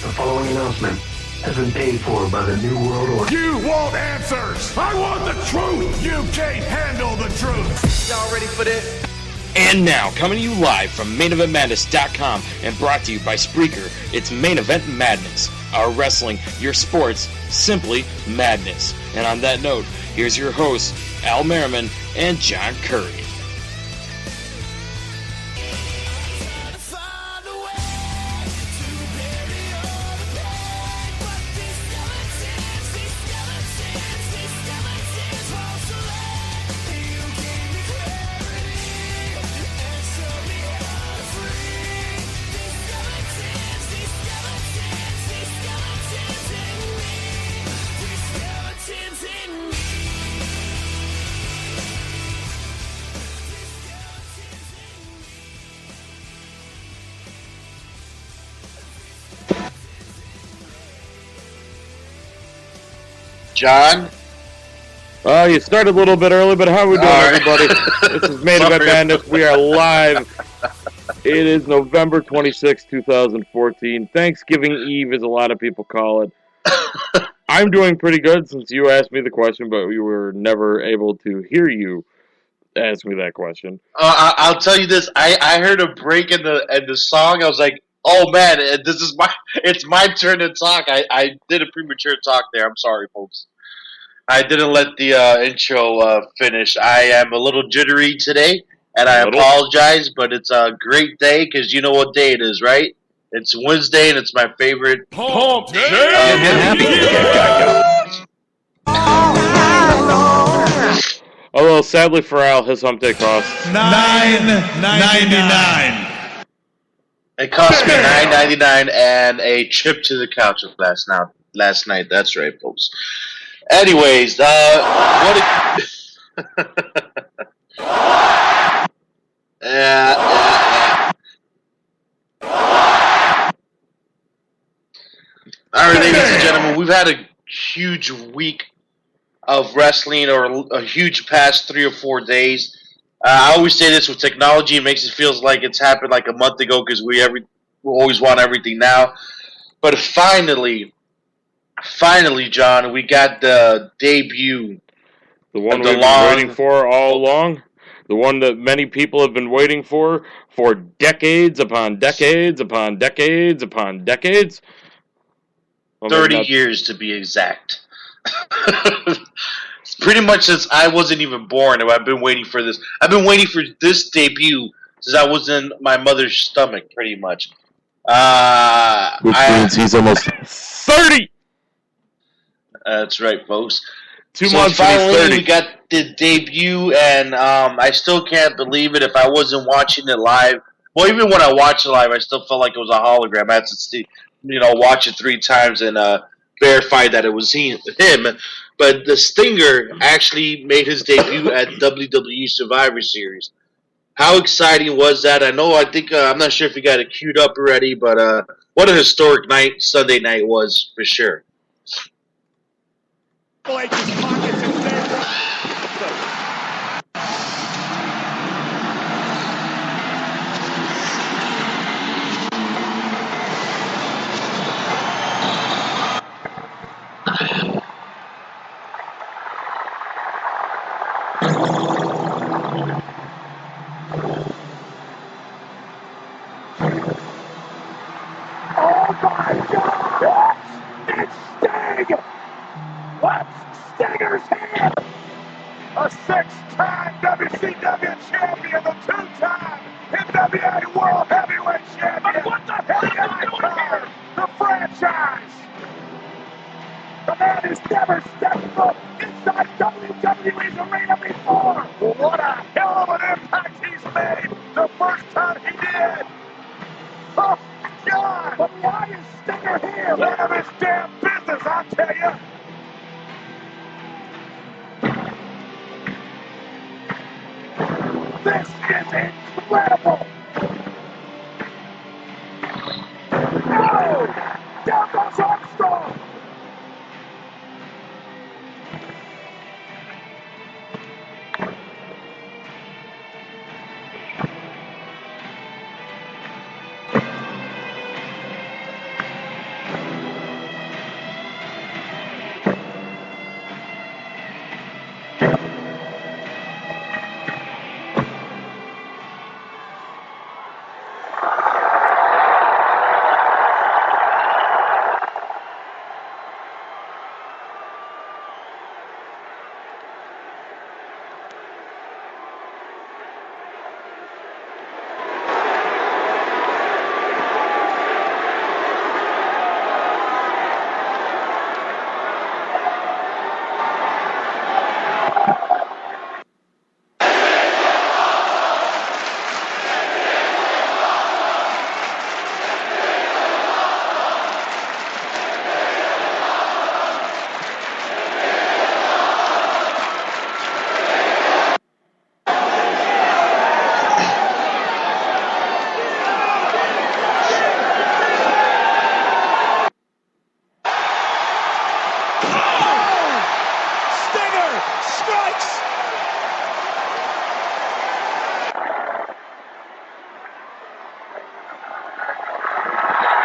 The following announcement has been paid for by the New World Order. You want answers! I want the truth! You can't handle the truth! Y'all ready for this? And now, coming to you live from MainEventMadness.com and brought to you by Spreaker, it's Main Event Madness. Our wrestling, your sports, simply madness. And on that note, here's your hosts, Al Merriman and John Curry. John? You started a little bit early, but how are we doing, everybody? This is Main Event Madness. We are live. It is November 26, 2014. Thanksgiving Eve, as a lot of people call it. I'm doing pretty good since you asked me the question, but we were never able to hear you ask me that question. I'll tell you this. I heard a break in the song. I was like, oh man, it's my turn to talk. I did a premature talk there. I'm sorry, folks. I didn't let the intro finish. I am a little jittery today, and I apologize, but it's a great day because you know what day it is, right? It's Wednesday, and it's my favorite Hump Day! Although, sadly for Al, his hump day costs $9.99. It cost me $9.99 and a trip to the couch last night. That's right, folks. Anyways, yeah. All right, ladies and gentlemen, we've had a huge week of wrestling, or a huge past 3 or 4 days. I always say this with technology, it makes it feel like it's happened like a month ago because we always want everything now. But finally, John, we got the debut. The one we've been waiting for all along. The one that many people have been waiting for decades upon decades upon decades upon decades. 30 years to be exact. Pretty much since I wasn't even born, I've been waiting for this. I've been waiting for this debut since I was in my mother's stomach, pretty much. Which means he's almost 30! That's right, folks. 2 months finally, and he's 30. We got the debut, and I still can't believe it. If I wasn't watching it live, well, even when I watched it live, I still felt like it was a hologram. I had to watch it 3 times and verify that it was him. But the Stinger actually made his debut at WWE Survivor Series. How exciting was that? I'm not sure if you got it queued up already, but what a historic night Sunday night was for sure. Stinger's here! A 6-time WCW champion, the 2-time NWA World Heavyweight Champion. But what the hell are you doing here? The franchise. The man who's never stepped foot inside WWE's arena before. What a hell of an impact he's made the first time he did. Oh, God! But why is Stinger here? None of his damn business, I'll tell you. This is incredible! No! Down goes Armstrong!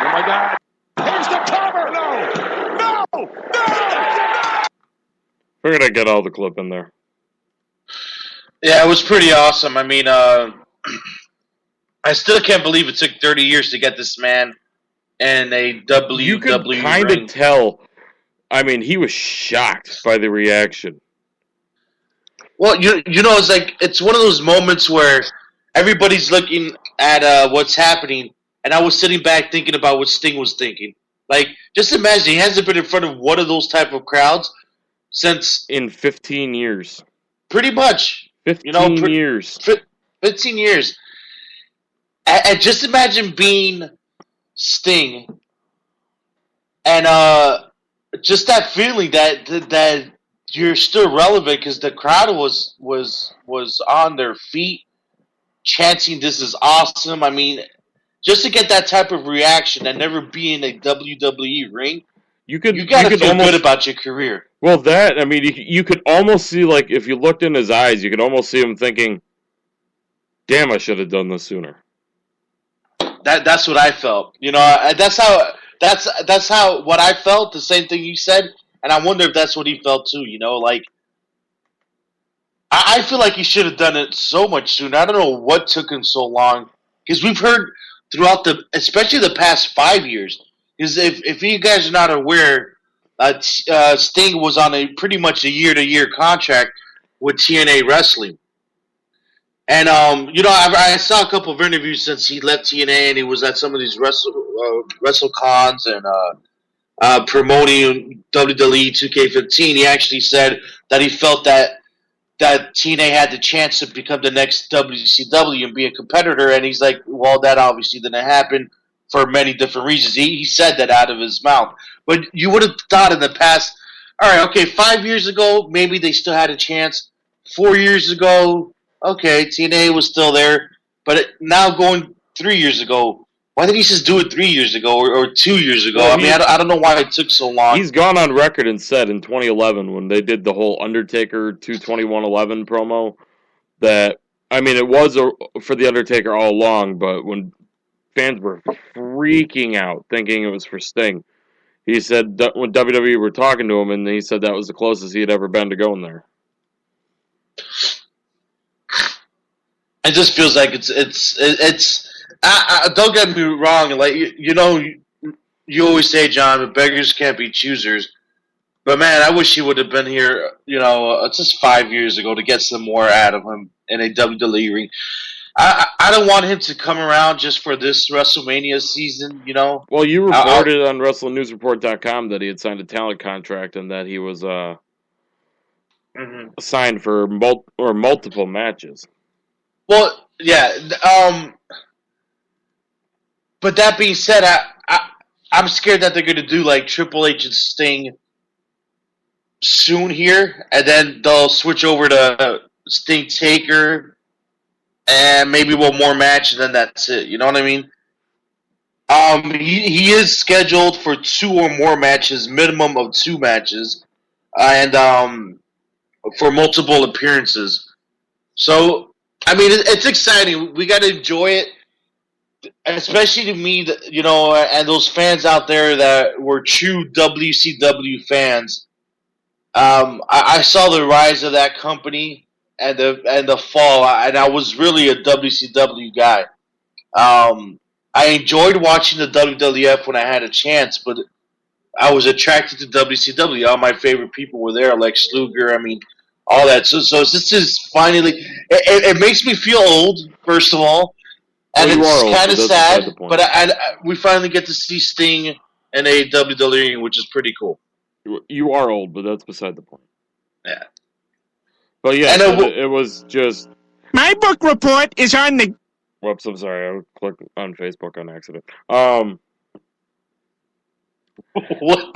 my God. Here's the cover. No. We're gonna get all the clip in there. Yeah, it was pretty awesome. I mean, I still can't believe it took 30 years to get this man in a WWE You could kind of tell. I mean, he was shocked by the reaction. Well, you know, it's one of those moments where everybody's looking at what's happening, and I was sitting back thinking about what Sting was thinking. Like, just imagine he hasn't been in front of one of those type of crowds since in 15 years. Pretty much. 15 years. 15 years. And just imagine being Sting, and just that feeling that you're still relevant because the crowd was on their feet, chanting, "This is awesome." I mean, just to get that type of reaction and never be in a WWE ring, you gotta feel good about your career. Well, you could almost see, like, if you looked in his eyes, you could almost see him thinking, "Damn, I should have done this sooner." That's what I felt. You know, that's how what I felt. The same thing you said, and I wonder if that's what he felt too. You know, like I feel like he should have done it so much sooner. I don't know what took him so long, because we've heard throughout especially the past 5 years. Because if you guys are not aware, Sting was on pretty much a year-to-year contract with TNA Wrestling. And, you know, I saw a couple of interviews since he left TNA, and he was at some of these WrestleCons and promoting WWE 2K15. He actually said that he felt that TNA had the chance to become the next WCW and be a competitor, and he's like, well, that obviously didn't happen for many different reasons. He said that out of his mouth. But you would have thought in the past, all right, okay, 5 years ago, maybe they still had a chance. 4 years ago, okay, TNA was still there. But now going 3 years ago, why didn't he just do it 3 years ago or 2 years ago? Well, I mean, I don't know why it took so long. He's gone on record and said in 2011 when they did the whole Undertaker 2/21/11 promo that, I mean, it was for the Undertaker all along, but when fans were freaking out thinking it was for Sting, he said that when WWE were talking to him, and he said that was the closest he had ever been to going there. It just feels like it's. Don't get me wrong. Like you know, you always say, John, beggars can't be choosers. But man, I wish he would have been here. You know, just 5 years ago to get some more out of him in a WWE ring. I don't want him to come around just for this WrestleMania season. You know. Well, you reported on WrestlingNewsReport.com that he had signed a talent contract and that he was signed for multiple matches. Well, yeah. But that being said, I'm scared that they're going to do like Triple H and Sting soon here, and then they'll switch over to Sting Taker, and maybe one more match, and then that's it. You know what I mean? He is scheduled for 2 or more matches, minimum of 2 matches, and for multiple appearances. So, I mean, it's exciting. We got to enjoy it. Especially to me, you know, and those fans out there that were true WCW fans. I saw the rise of that company and the fall, and I was really a WCW guy. I enjoyed watching the WWF when I had a chance, but I was attracted to WCW. All my favorite people were there, Lex Luger. I mean, all that. So this is finally. It makes me feel old, first of all. And it's kind of sad, but we finally get to see Sting in a WWE, which is pretty cool. You are old, but that's beside the point. Yeah. But yeah, it was just... My book report is on the... Whoops, I'm sorry. I clicked on Facebook on accident. What was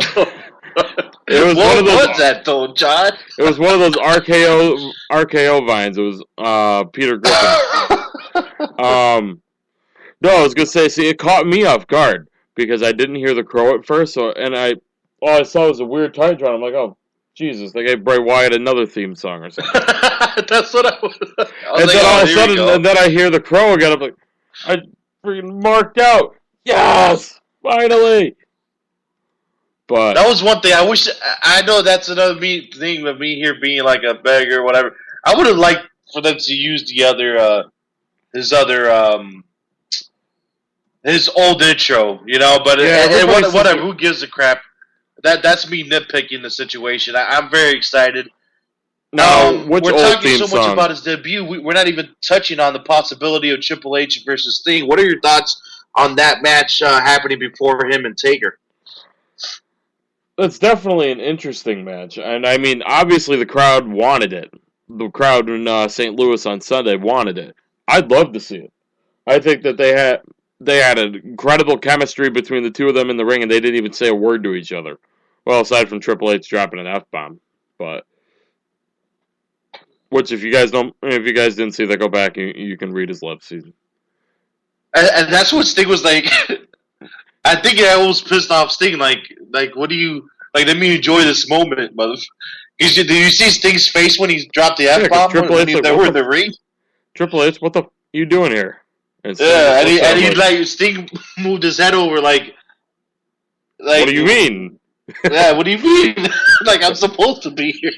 that, though, John? It was one of those RKO vines. It was Peter Griffin. No, I was gonna say, see, it caught me off guard because I didn't hear the crow at first, all I saw was a weird Titantron. I'm like, oh, Jesus, they gave Bray Wyatt another theme song or something. That's what I was. And then all of a sudden, and then I hear the crow again. I'm like, I freaking marked out. Yes, Finally. But that was one thing. I know that's another thing of me here being like a beggar or whatever. I would have liked for them to use the other, his old intro, you know. But whatever. Who gives a crap? That's me nitpicking the situation. I'm very excited. We're talking so much about his debut. We're not even touching on the possibility of Triple H versus Sting. What are your thoughts on that match happening before him and Taker? It's definitely an interesting match, and I mean, obviously the crowd wanted it. The crowd in St. Louis on Sunday wanted it. I'd love to see it. I think that they had an incredible chemistry between the two of them in the ring, and they didn't even say a word to each other. Well, aside from Triple H dropping an F-bomb, but which if you guys didn't see that, go back and you can read his lips. And that's what Sting was like. I think I was pissed off Sting. Like, what do you like? Let me enjoy this moment, mother. Did you see Sting's face when he dropped the F-bomb when they were in the ring? Triple H, what the f*** are you doing here? And Sting moved his head over like. What do you mean? Yeah, what do you mean? Like, I'm supposed to be here.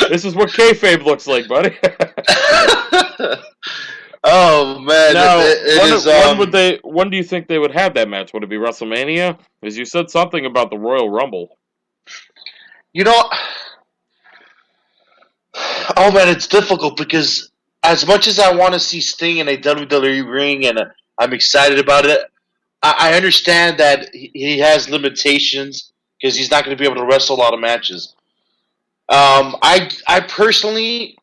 This is what kayfabe looks like, buddy. Oh man! Now, when do you think they would have that match? Would it be WrestleMania? Because you said something about the Royal Rumble. You know, oh man, it's difficult because as much as I want to see Sting in a WWE ring and I'm excited about it, I understand that he has limitations because he's not going to be able to wrestle a lot of matches. I personally,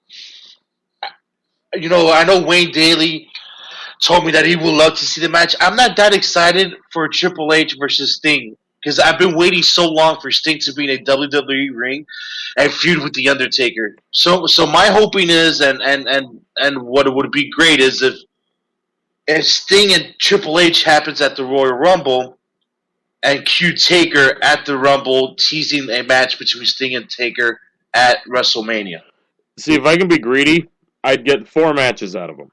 you know, I know Wayne Daly told me that he would love to see the match. I'm not that excited for Triple H versus Sting because I've been waiting so long for Sting to be in a WWE ring and feud with The Undertaker. So my hoping is, and what would be great is if Sting and Triple H happens at the Royal Rumble and Q Taker at the Rumble teasing a match between Sting and Taker at WrestleMania. See, if I can be greedy, I'd get 4 matches out of him.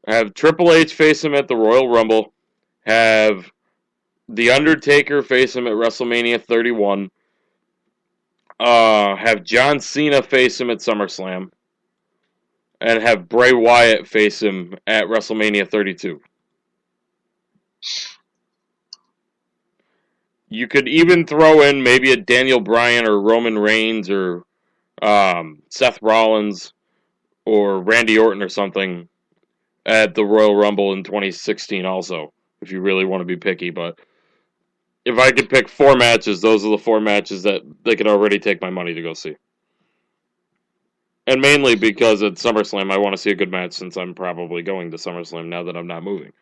Have Triple H face him at the Royal Rumble. Have The Undertaker face him at WrestleMania 31. Have John Cena face him at SummerSlam. And have Bray Wyatt face him at WrestleMania 32. You could even throw in maybe a Daniel Bryan or Roman Reigns or Seth Rollins or Randy Orton or something at the Royal Rumble in 2016 also, if you really want to be picky. But if I could pick 4 matches, those are the 4 matches that they could already take my money to go see. And mainly because at SummerSlam, I want to see a good match since I'm probably going to SummerSlam now that I'm not moving.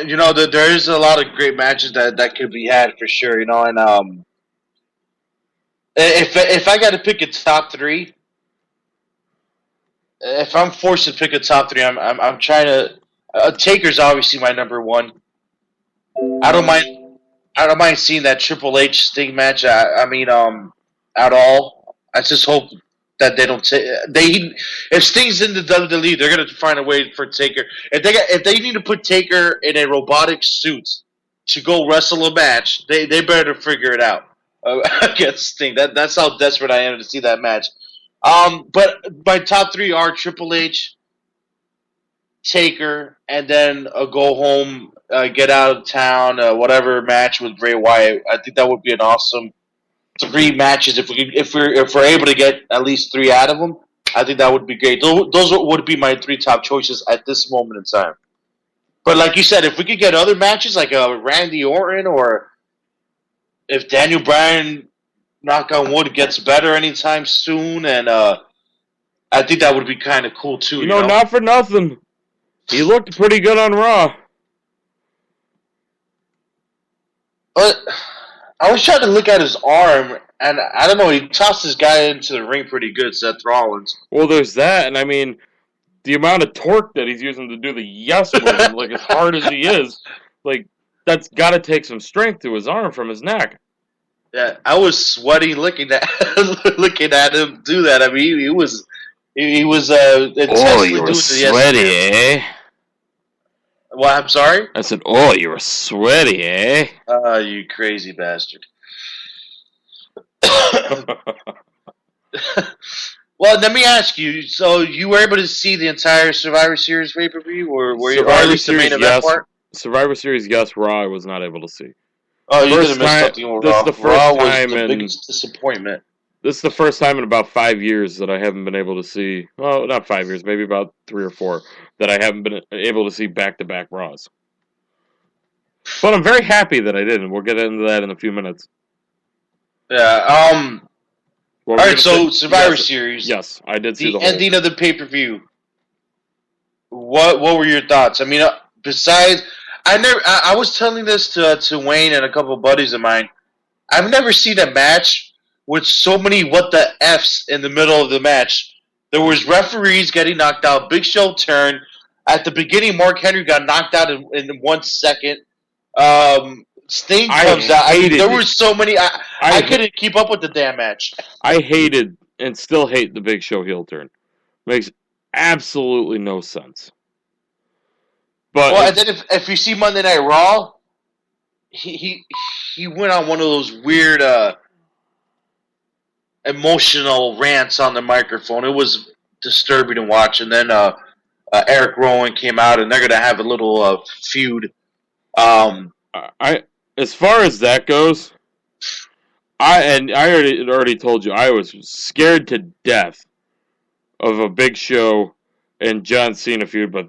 You know, there is a lot of great matches that could be had for sure. You know, and if I got to pick a top 3, if I'm forced to pick a top 3, I'm trying to. Taker's obviously my number 1. I don't mind seeing that Triple H Sting match. I mean, at all. I just hope that they don't if Sting's in the WWE, they're gonna find a way for Taker. If they need to put Taker in a robotic suit to go wrestle a match, they better figure it out against Sting. That's how desperate I am to see that match. But my top 3 are Triple H, Taker, and then a go home, get out of town, whatever match with Bray Wyatt. I think that would be an awesome 3 matches if we're able to get at least 3 out of them. I think that would be great. Those would be my 3 top choices at this moment in time. But like you said, if we could get other matches like a Randy Orton, or if Daniel Bryan, knock on wood, gets better anytime soon, and I think that would be kind of cool too. You know, not for nothing, he looked pretty good on Raw. But I was trying to look at his arm, and I don't know, he tossed this guy into the ring pretty good, Seth Rollins. Well, there's that, and I mean, the amount of torque that he's using to do the yes move, like as hard as he is, like that's got to take some strength to his arm from his neck. Yeah, I was sweating looking at him do that. I mean, He was Oh, intentionally you were doing sweaty, eh? Well, I'm sorry? I said, oh, you were sweaty, eh? You crazy bastard. Well, let me ask you. So, you were able to see the entire Survivor Series pay-per-view, or were you, or at least the main event part? Survivor Series, yes. Raw, I was not able to see. Oh, you First didn't miss time- something with this Raw. is the first Raw was time the in- biggest disappointment. This is the first time in about 5 years that I haven't been able to see. Well, not 5 years, maybe about 3 or 4 that I haven't been able to see back-to-back Raws. But I'm very happy that I did, and we'll get into that in a few minutes. Yeah. What were All you right. gonna So, say? Survivor Yes, Series. Yes, I did see The the whole. ending of the pay-per-view. What were your thoughts? I mean, besides, I was telling this to Wayne and a couple of buddies of mine. I've never seen a match with so many what the F's in the middle of the match. There was referees getting knocked out. Big Show turned. At the beginning, Mark Henry got knocked out in 1 second. Sting comes out. I mean, there were so many. I couldn't keep up with the damn match. I hated and still hate the Big Show heel turn. Makes absolutely no sense. But Well, and then if you see Monday Night Raw, he went on one of those weird emotional rants on the microphone. It was disturbing to watch. And then Eric Rowan came out, and they're gonna have a little feud. As far as that goes, I already told you I was scared to death of a Big Show and John Cena feud, but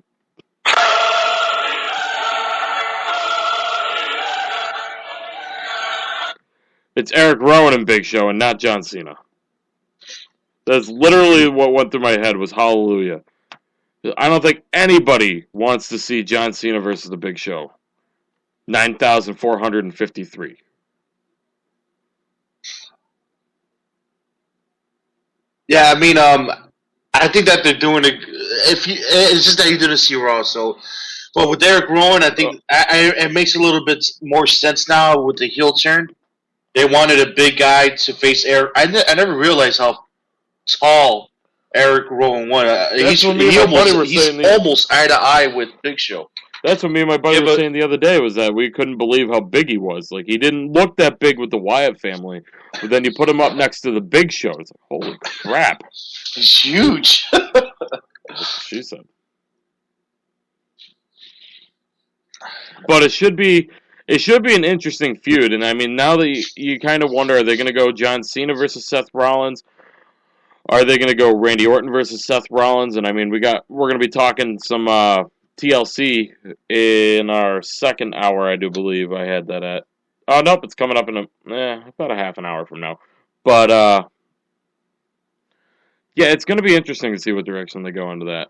it's Eric Rowan and Big Show and not John Cena. That's literally what went through my head was hallelujah. I don't think anybody wants to see John Cena versus the Big Show. 9,453. Yeah, I mean, I think that they're doing it. It's just that you didn't see Raw, so. But with Eric Rowan, I think it makes a little bit more sense now with the heel turn. They wanted a big guy to face Eric. I never realized how tall Eric Rowan was. He's almost eye to eye with Big Show. That's what me and my buddy were saying the other day, was that we couldn't believe how big he was. Like, he didn't look that big with the Wyatt family, but then you put him up next to the Big Show. It's like, holy crap. He's huge. That's what she said. But it should be an interesting feud, and I mean, now that you kind of wonder, are they going to go John Cena versus Seth Rollins? Are they going to go Randy Orton versus Seth Rollins? And I mean, we're going to be talking some TLC in our second hour, I do believe. I had that at. Oh nope, it's coming up in about a half an hour from now. But yeah, it's going to be interesting to see what direction they go into that.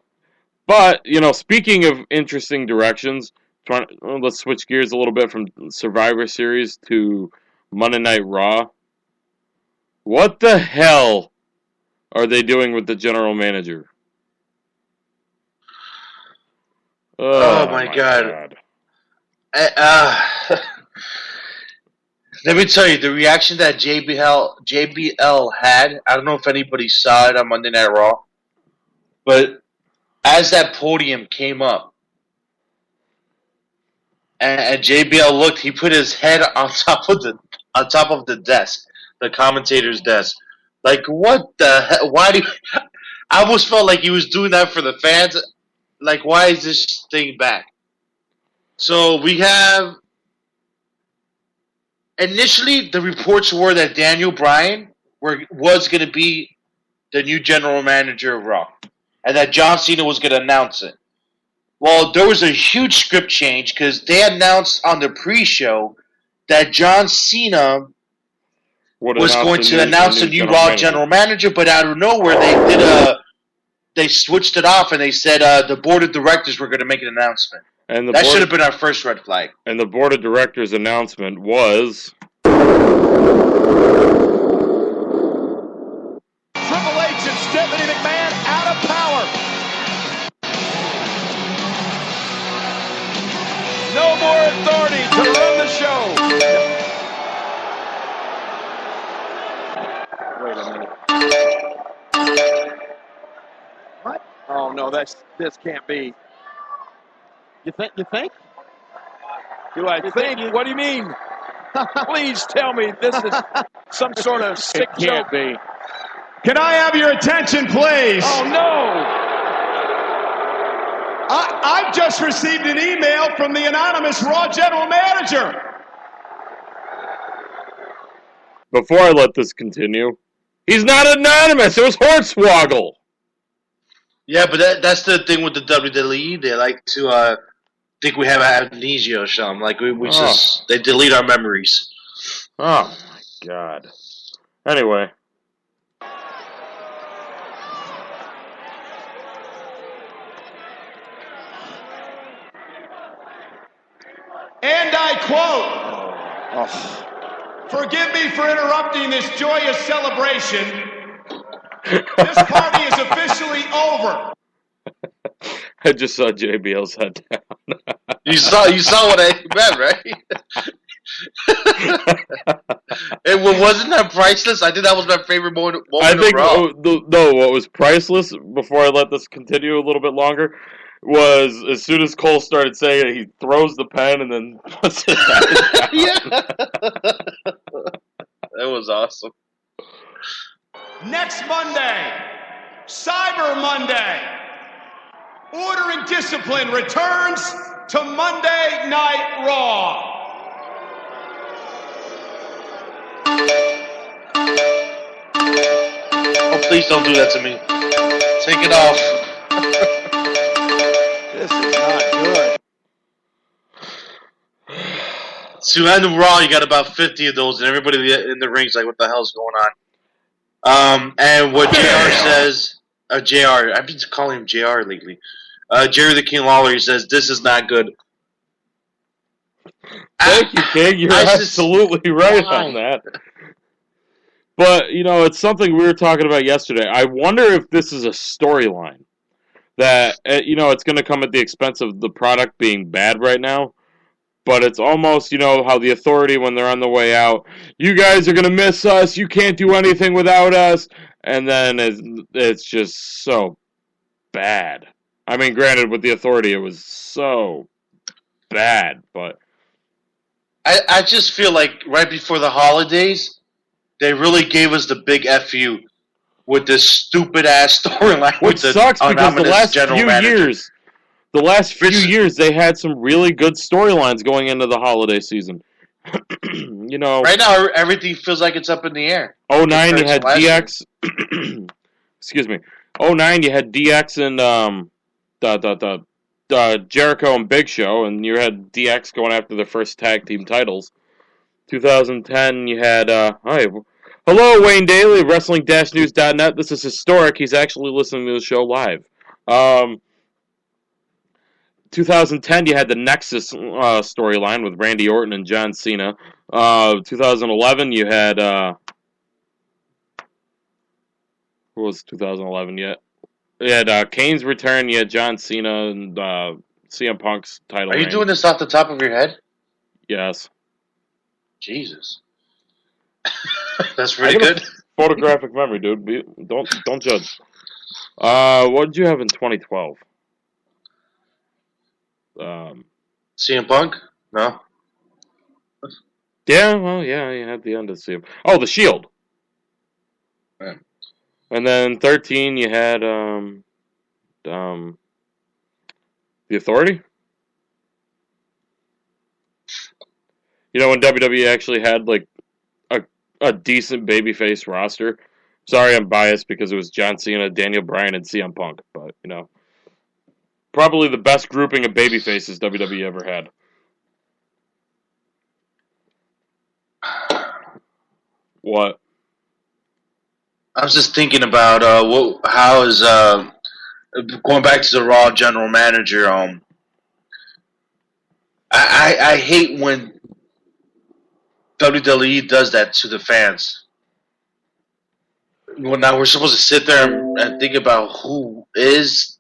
But speaking of interesting directions. Let's switch gears a little bit from Survivor Series to Monday Night Raw. What the hell are they doing with the general manager? Oh my God. Let me tell you, the reaction that JBL had, I don't know if anybody saw it on Monday Night Raw, but as that podium came up, and JBL looked, he put his head on top of the desk, the commentator's desk. Like, what the hell? Why I almost felt like he was doing that for the fans. Like, why is this thing back? So we have. Initially, the reports were that Daniel Bryan was going to be the new general manager of Raw, and that John Cena was going to announce it. Well, there was a huge script change because they announced on the pre-show that John Cena was going to announce the new Raw general manager, but out of nowhere they switched it off and they said the board of directors were going to make an announcement. And that should have been our first red flag. And the board of directors announcement was Triple H and Stephanie McMahon out of power. No more authority to run the show. Wait a minute. this can't be. You think? Do I think? What do you mean? Please tell me this is some sort of sick joke. Be. Can I have your attention, please? Oh, no. I've just received an email from the anonymous Raw General Manager. Before I let this continue, he's not anonymous. It was Hornswoggle. Yeah, but that's the thing with the WWE. They like to think we have amnesia or something. Like we just they delete our memories. Oh my God. Anyway. And I quote, "Forgive me for interrupting this joyous celebration. This party is officially over." I just saw JBL's head down. You saw what I meant, right? And wasn't that priceless? I think that was my favorite moment I think Raw. what was priceless, before I let this continue a little bit longer, was as soon as Cole started saying it, he throws the pen and then puts it down. Yeah. That was awesome. Next Monday, Cyber Monday, Order and Discipline returns to Monday Night Raw. Oh, please don't do that to me. Take it off. This is not good. So end of Raw, you got about 50 of those, and everybody in the ring's like, what the hell's going on? And what JR says, JR, I've been calling him JR lately. Jerry the King Lawler, he says, this is not good. Thank you, King. You're absolutely right on that. But, it's something we were talking about yesterday. I wonder if this is a storyline that, it's going to come at the expense of the product being bad right now. But it's almost, how the Authority, when they're on the way out, you guys are going to miss us. You can't do anything without us. And then it's just so bad. I mean, granted, with the Authority, it was so bad. But I just feel like right before the holidays, they really gave us the big FU with this stupid-ass storyline. Which sucks because the last few years, they had some really good storylines going into the holiday season. Right now, everything feels like it's up in the air. 09, you had DX. Excuse me. 09, you had DX and Jericho and Big Show, and you had DX going after their first tag team titles. 2010, you had hello, Wayne Daly of Wrestling-News.net. This is historic. He's actually listening to the show live. 2010, you had the Nexus storyline with Randy Orton and John Cena. 2011, you had who was 2011 yet? You had Kane's return. You had John Cena and CM Punk's title. Are you doing this off the top of your head? Yes. Jesus. That's pretty good. Photographic memory, dude. Don't judge. What did you have in 2012? CM Punk? No. Yeah, well, yeah, you had the end of CM. Oh, the Shield. Yeah. And then 13, you had the Authority. When WWE actually had like a decent babyface roster. Sorry, I'm biased because it was John Cena, Daniel Bryan, and CM Punk. But probably the best grouping of babyfaces WWE ever had. What? I was just thinking about how is going back to the Raw general manager. I hate when WWE does that to the fans. Well, now we're supposed to sit there and think about who is.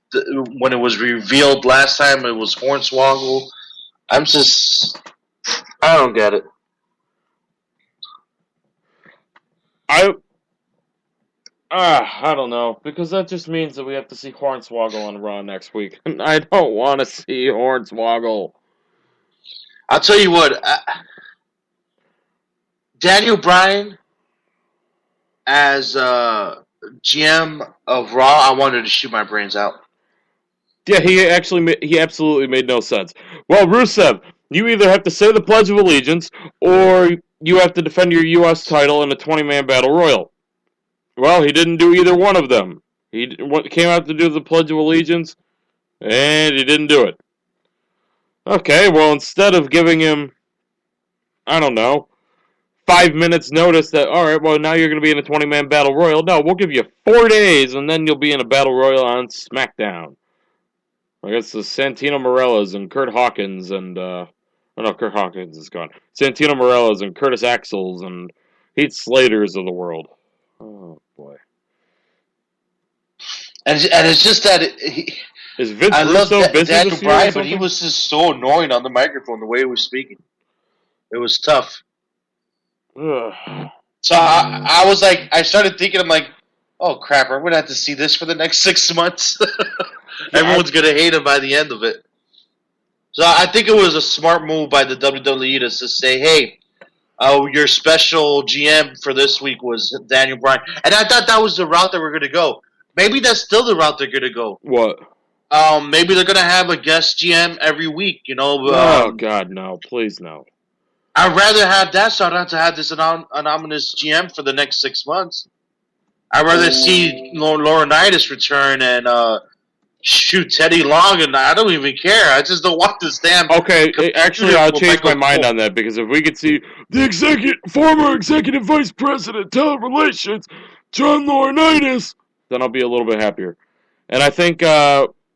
When it was revealed last time, it was Hornswoggle. I don't get it. I don't know, because that just means that we have to see Hornswoggle on Raw next week. And I don't want to see Hornswoggle. I'll tell you what, Daniel Bryan as GM of Raw, I wanted to shoot my brains out. Yeah, he absolutely made no sense. Well, Rusev, you either have to say the Pledge of Allegiance, or you have to defend your U.S. title in a 20-man battle royal. Well, he didn't do either one of them. He came out to do the Pledge of Allegiance, and he didn't do it. Okay, well, instead of giving him, I don't know, 5 minutes notice that, alright, well, now you're going to be in a 20-man battle royal. No, we'll give you 4 days, and then you'll be in a battle royal on SmackDown. I guess the Santino Marellas and Kurt Hawkins and, Kurt Hawkins is gone. Santino Marellas and Curtis Axels and Heath Slaters of the world. Oh, boy. And it's just that is Vince I love Russo busy Daniel this year Bryan, but he was just so annoying on the microphone the way he was speaking. It was tough. Ugh. So I was like, I started thinking, I'm like, oh crap, we're gonna have to see this for the next 6 months. Everyone's gonna hate him by the end of it. So I think it was a smart move by the WWE to say, hey, your special GM for this week was Daniel Bryan, and I thought that was the route that we're gonna go. Maybe that's still the route they're gonna go. What? Maybe they're gonna have a guest GM every week. Oh God, no! Please no. I'd rather have that so I don't have to have this anonymous GM for the next 6 months. I'd rather see Laurinaitis return and shoot Teddy Long, and I don't even care. I just don't want this damn. Okay, actually, I'll change my mind on that, because if we could see the former executive vice president, talent relations, John Laurinaitis, then I'll be a little bit happier. And I think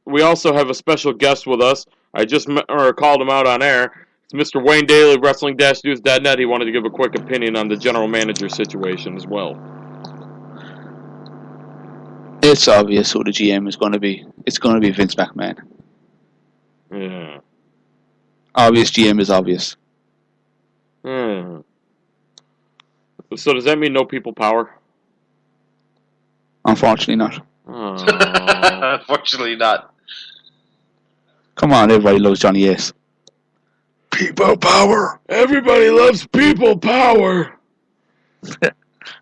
we also have a special guest with us. I just called him out on air. It's Mr. Wayne Daly, Wrestling-News.net. He wanted to give a quick opinion on the general manager situation as well. It's obvious who the GM is going to be. It's going to be Vince McMahon. Yeah. Obvious GM is obvious. So does that mean no people power? Unfortunately not. Unfortunately not. Come on, everybody loves Johnny Ace. People power. Everybody loves people power.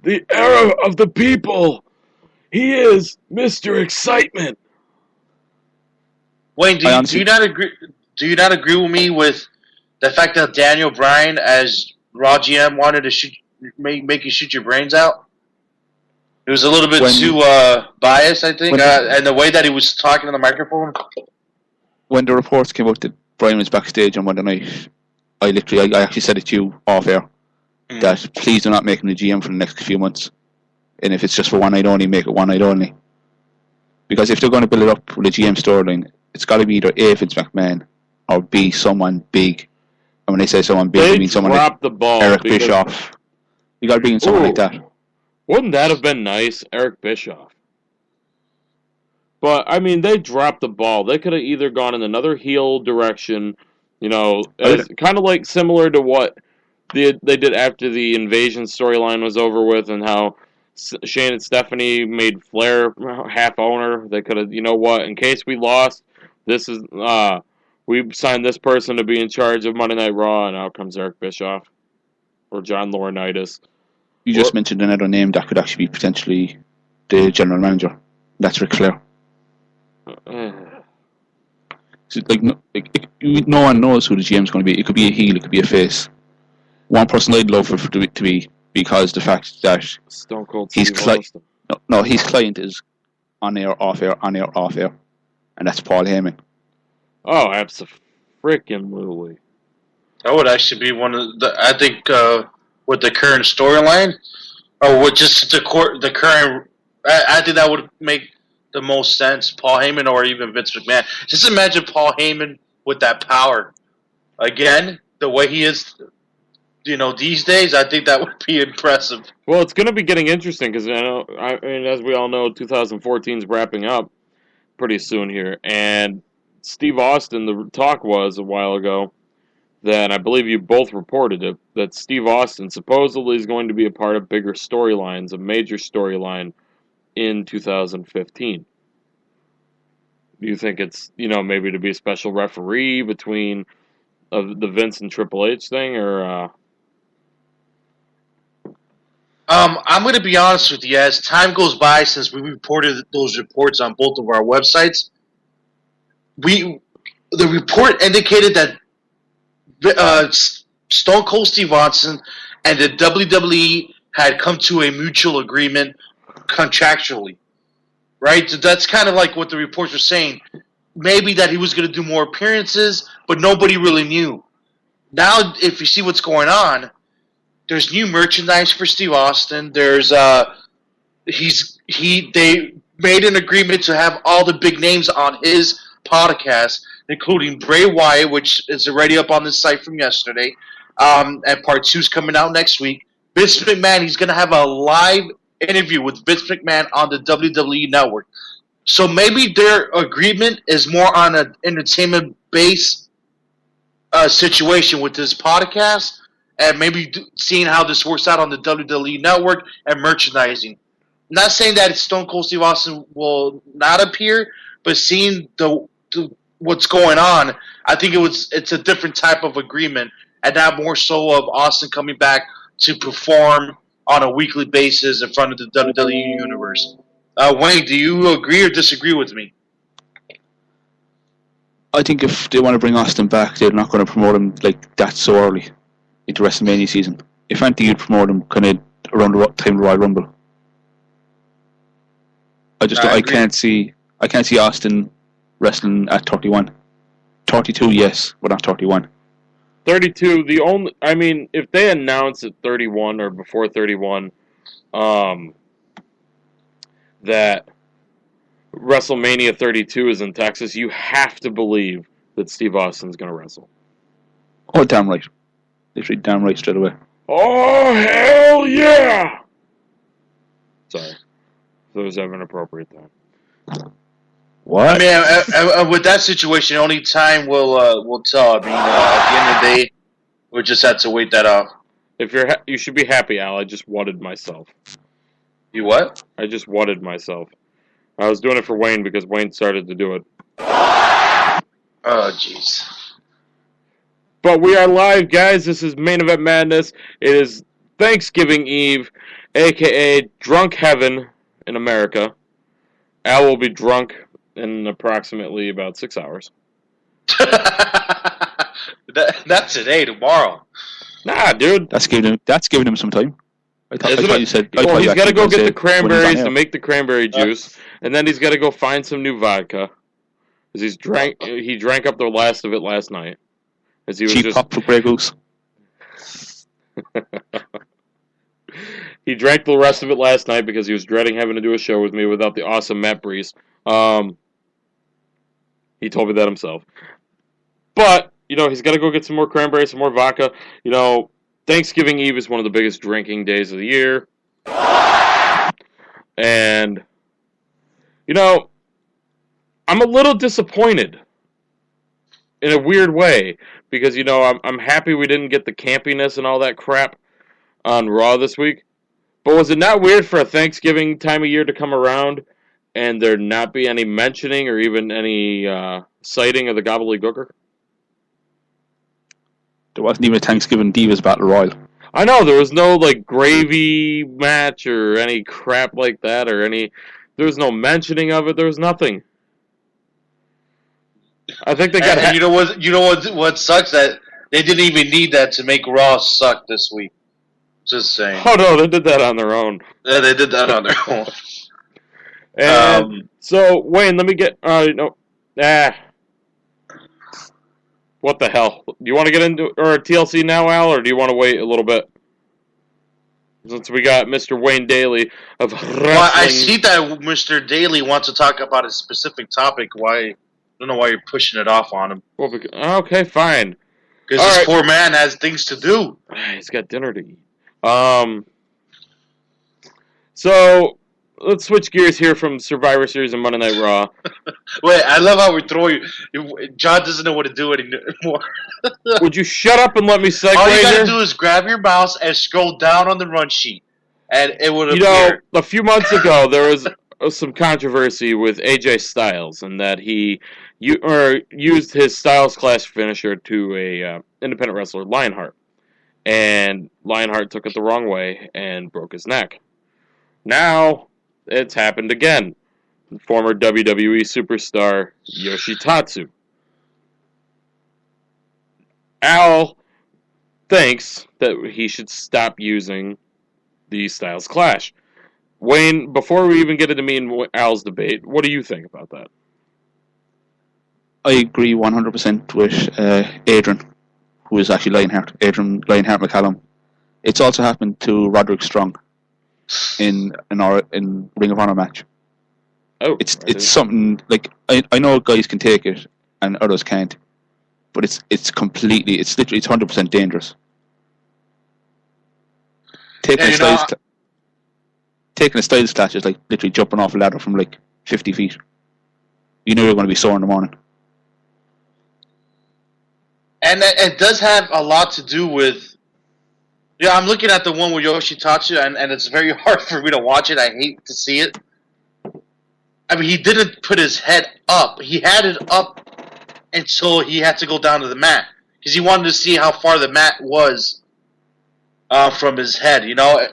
The era of the people. He is Mr. Excitement. Wayne, do you not agree? Do you not agree with me with the fact that Daniel Bryan, as Raw GM, wanted to make you shoot your brains out? It was a little bit too biased, I think, and the way that he was talking on the microphone. When the reports came out that Bryan was backstage on Monday night, I actually said it to you off air that please do not make him the GM for the next few months. And if it's just for one night only, make it one night only. Because if they're going to build it up with a GM storyline, it's got to be either A, Vince McMahon, or B, someone big. And when they say someone big, I mean someone like the ball Eric Bischoff. You got to bring in someone like that. Wouldn't that have been nice, Eric Bischoff? But, I mean, they dropped the ball. They could have either gone in another heel direction, kind of like similar to what they did after the Invasion storyline was over with, and how Shane and Stephanie made Flair half owner. They could have, in case we lost, this is we signed this person to be in charge of Monday Night Raw, and out comes Eric Bischoff or John Laurinaitis. You just mentioned another name that could actually be potentially the general manager. That's Ric Flair. So, no one knows who the GM is going to be. It could be a heel, it could be a face. One person I'd love for it to be, because the fact that Stone Cold his client is on air, off air, on air, off air, and that's Paul Heyman. Oh, absolutely. That would actually be one of the. I think with the current storyline, or with just the current, I think that would make the most sense. Paul Heyman or even Vince McMahon. Just imagine Paul Heyman with that power again, the way he is. These days, I think that would be impressive. Well, it's going to be getting interesting because as we all know, 2014 is wrapping up pretty soon here, and Steve Austin. The talk was a while ago that I believe you both reported it, that Steve Austin supposedly is going to be a part of bigger storylines, a major storyline in 2015? Do you think it's, maybe to be a special referee between the Vince and Triple H thing, or? I'm going to be honest with you. As time goes by, since we reported those reports on both of our websites, the report indicated that Stone Cold Steve Austin and the WWE had come to a mutual agreement contractually, right? So that's kind of like what the reports were saying. Maybe that he was going to do more appearances, but nobody really knew. Now, if you see what's going on, there's new merchandise for Steve Austin. There's they made an agreement to have all the big names on his podcast, including Bray Wyatt, which is already up on the site from yesterday, and part 2's coming out next week. Vince McMahon, he's going to have a live interview with Vince McMahon on the WWE Network. So maybe their agreement is more on an entertainment-based situation with this podcast, and maybe seeing how this works out on the WWE Network and merchandising. I'm not saying that Stone Cold Steve Austin will not appear, but seeing what's going on, I think it's a different type of agreement, and not more so of Austin coming back to perform on a weekly basis in front of the WWE Universe. Wayne, do you agree or disagree with me? I think if they want to bring Austin back, they're not going to promote him like that so early into WrestleMania season. If anything, you'd promote him kind of around the time of the Royal Rumble. I can't see Austin wrestling at 31. 32, yes, but not 31. 32, if they announce at 31 or before 31, that WrestleMania 32 is in Texas, you have to believe that Steve Austin's going to wrestle. Oh, damn right. Literally damn right straight away. Oh, hell yeah! Sorry. That was ever inappropriate then. What? I mean, with that situation, only time will tell. I mean, at the end of the day, we'll just have to wait that out. If you should be happy, Al. I just wutted myself. You what? I just wutted myself. I was doing it for Wayne because Wayne started to do it. Oh, jeez. But we are live, guys. This is Main Event Madness. It is Thanksgiving Eve, a.k.a. Drunk Heaven in America. Al will be drunk in approximately about 6 hours. Not today, tomorrow. Nah, dude. That's giving him some time. I thought you said. Well, he's got to go get the cranberries to make the cranberry juice, and then he's got to go find some new vodka. Because he drank up the last of it last night. As he was cheap pop for Grey Goose. He drank the rest of it last night because he was dreading having to do a show with me without the awesome Matt Brees. He told me that himself. But, he's got to go get some more cranberries, some more vodka. Thanksgiving Eve is one of the biggest drinking days of the year. And, I'm a little disappointed in a weird way because, I'm happy we didn't get the campiness and all that crap on Raw this week. But was it not weird for a Thanksgiving time of year to come around and there not be any mentioning or even any sighting of the gobbledygooker? There wasn't even a Thanksgiving Divas Battle Royal. I know, there was no, gravy match or any crap like that or there was no mentioning of it, there was nothing. I think they got... And you know what sucks? That they didn't even need that to make Raw suck this week. Just saying. Oh, no, they did that on their own. Yeah, they did that on their own. And so, Wayne, let me get... What the hell? Do you want to get into TLC now, Al, or do you want to wait a little bit? Since we got Mr. Wayne Daly of wrestling. Well, I see that Mr. Daly wants to talk about a specific topic. I don't know why you're pushing it off on him. Well, okay, fine. Because this poor man has things to do. He's got dinner to eat. So, let's switch gears here from Survivor Series and Monday Night Raw. Wait, I love how we're throwing... John doesn't know what to do anymore. Would you shut up and let me segue? All you gotta do is grab your mouse and scroll down on the run sheet. And it would appear. A few months ago, there was some controversy with AJ Styles, and that he used his Styles Clash finisher to a independent wrestler, Lionheart. And Lionheart took it the wrong way and broke his neck. Now, it's happened again. Former WWE superstar Yoshitatsu. Al thinks that he should stop using the Styles Clash. Wayne, before we even get into me and Al's debate, what do you think about that? I agree 100% with Adrian, who is actually Lionheart. Adrian Lionheart McCallum. It's also happened to Roderick Strong in Ring of Honor match. Oh, it's something like I know guys can take it and others can't, but it's literally 100% dangerous. Taking a Styles Clash is like literally jumping off a ladder from like 50 feet. You know you're going to be sore in the morning. And it does have a lot to do with... Yeah, I'm looking at the one with Yoshitatsu, and it's very hard for me to watch it. I hate to see it. I mean, he didn't put his head up. He had it up until he had to go down to the mat. Because he wanted to see how far the mat was from his head, you know?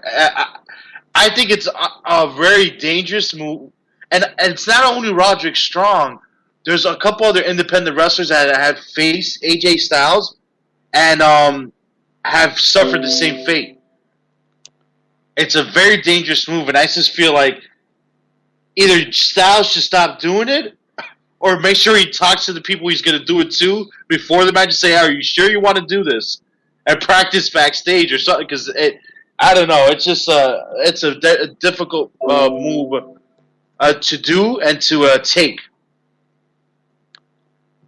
I think it's a very dangerous move. And it's not only Roderick Strong. There's a couple other independent wrestlers that have faced AJ Styles and have suffered the same fate. It's a very dangerous move, and I just feel like either Styles should stop doing it, or make sure he talks to the people he's going to do it to before the match and say, "Are you sure you want to do this?" and practice backstage or something. Because I don't know. It's just it's a difficult move to do and to take.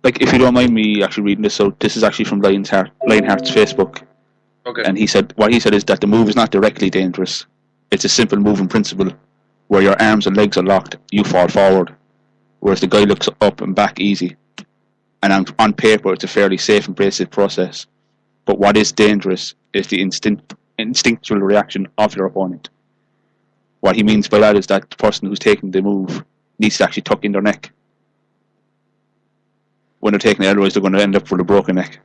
Like, if you don't mind me actually reading this out, this is actually from Lionheart's Facebook. Okay. And what he said is that the move is not directly dangerous. It's a simple move in principle, where your arms and legs are locked, you fall forward, whereas the guy looks up and back easy. And on paper, it's a fairly safe and basic process. But what is dangerous is the instinctual reaction of your opponent. What he means by that is that the person who's taking the move needs to actually tuck in their neck. When they're taking it, otherwise they're going to end up with a broken neck.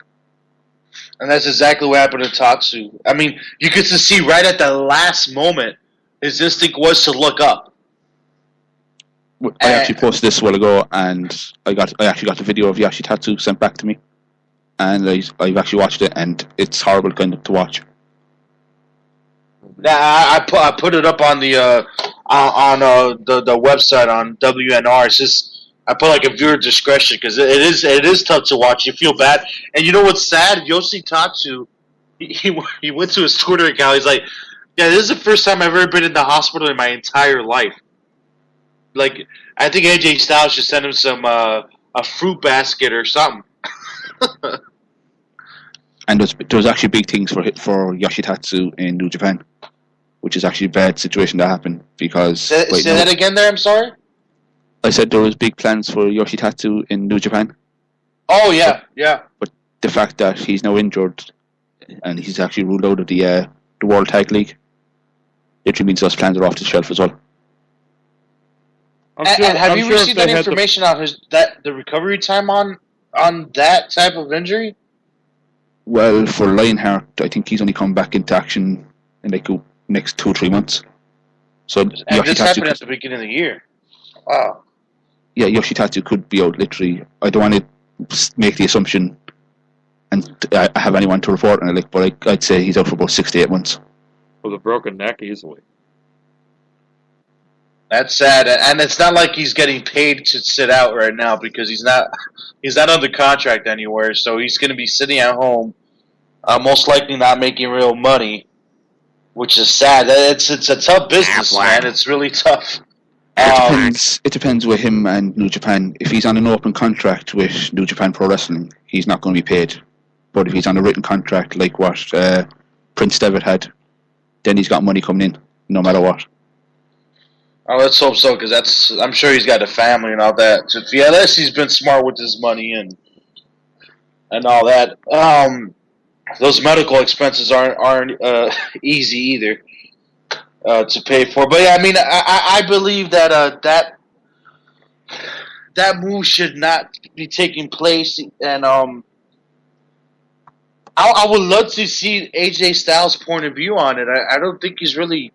And that's exactly what happened to Tatsu. I mean, you get to see right at the last moment, his instinct was to look up. I actually posted this a while ago, and I actually got the video of Yoshitatsu sent back to me, and I've actually watched it, and it's horrible kind of to watch. Now, I put it up on the website on WNR. It's just, I put like a viewer discretion because it is tough to watch. You feel bad, and you know what's sad? Yoshitatsu, he went to his Twitter account. He's like, "Yeah, this is the first time I've ever been in the hospital in my entire life." Like, I think AJ Styles should send him some a fruit basket or something. And there was actually big things for Yoshitatsu in New Japan, which is actually a bad situation that happened because... Say that again there, I'm sorry? I said there was big plans for Yoshitatsu in New Japan. Oh, yeah, yeah. But the fact that he's now injured and he's actually ruled out of the World Tag League literally means those plans are off the shelf as well. Have you received any information on the recovery time on that type of injury? Well, for Lionheart, I think he's only come back into action in like the next 2 or 3 months. So and this happened at the beginning of the year. Wow. Yeah, Yoshitatsu could be out literally. I don't want to make the assumption and have anyone to report on it, but I'd say he's out for about 6 to 8 months. With a broken neck, easily. That's sad, and it's not like he's getting paid to sit out right now because he's not under contract anywhere. So he's going to be sitting at home, most likely not making real money, which is sad. It's a tough business, man. It's really tough. It depends with him and New Japan. If he's on an open contract with New Japan Pro Wrestling, he's not going to be paid. But if he's on a written contract like what Prince Devitt had, then he's got money coming in, no matter what. Oh, let's hope so, because I'm sure he's got a family and all that. So, yeah, unless he's been smart with his money and all that. Those medical expenses aren't easy either. to pay for. But yeah, I mean, I believe that that move should not be taking place, and I would love to see AJ Styles' point of view on it. I don't think he's really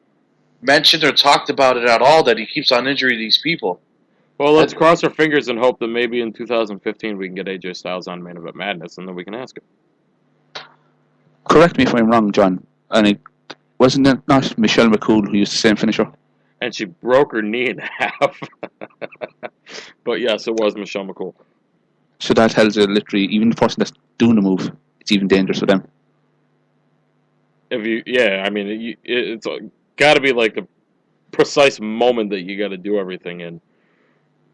mentioned or talked about it at all, that he keeps on injuring these people. Well, let's cross our fingers and hope that maybe in 2015 we can get AJ Styles on Main Event Madness, and then we can ask him. Correct me if I'm wrong, John. And wasn't it not Michelle McCool who used the same finisher? And she broke her knee in half. But yes, it was Michelle McCool. So that tells you literally, even the person that's doing the move, it's even dangerous for them. It's got to be like the precise moment that you got to do everything in.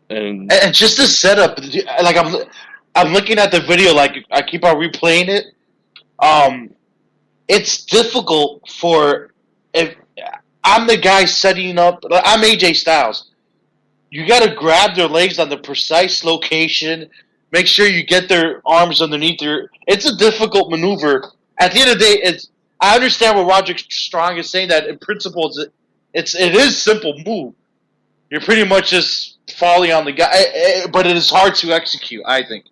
And just the setup, like I'm looking at the video, like I keep on replaying it. It's difficult if I'm the guy setting up. I'm AJ Styles. You got to grab their legs on the precise location. Make sure you get their arms underneath their. It's a difficult maneuver. At the end of the day, I understand what Roderick Strong is saying, that in principle it is simple move. You're pretty much just falling on the guy, but it is hard to execute, I think.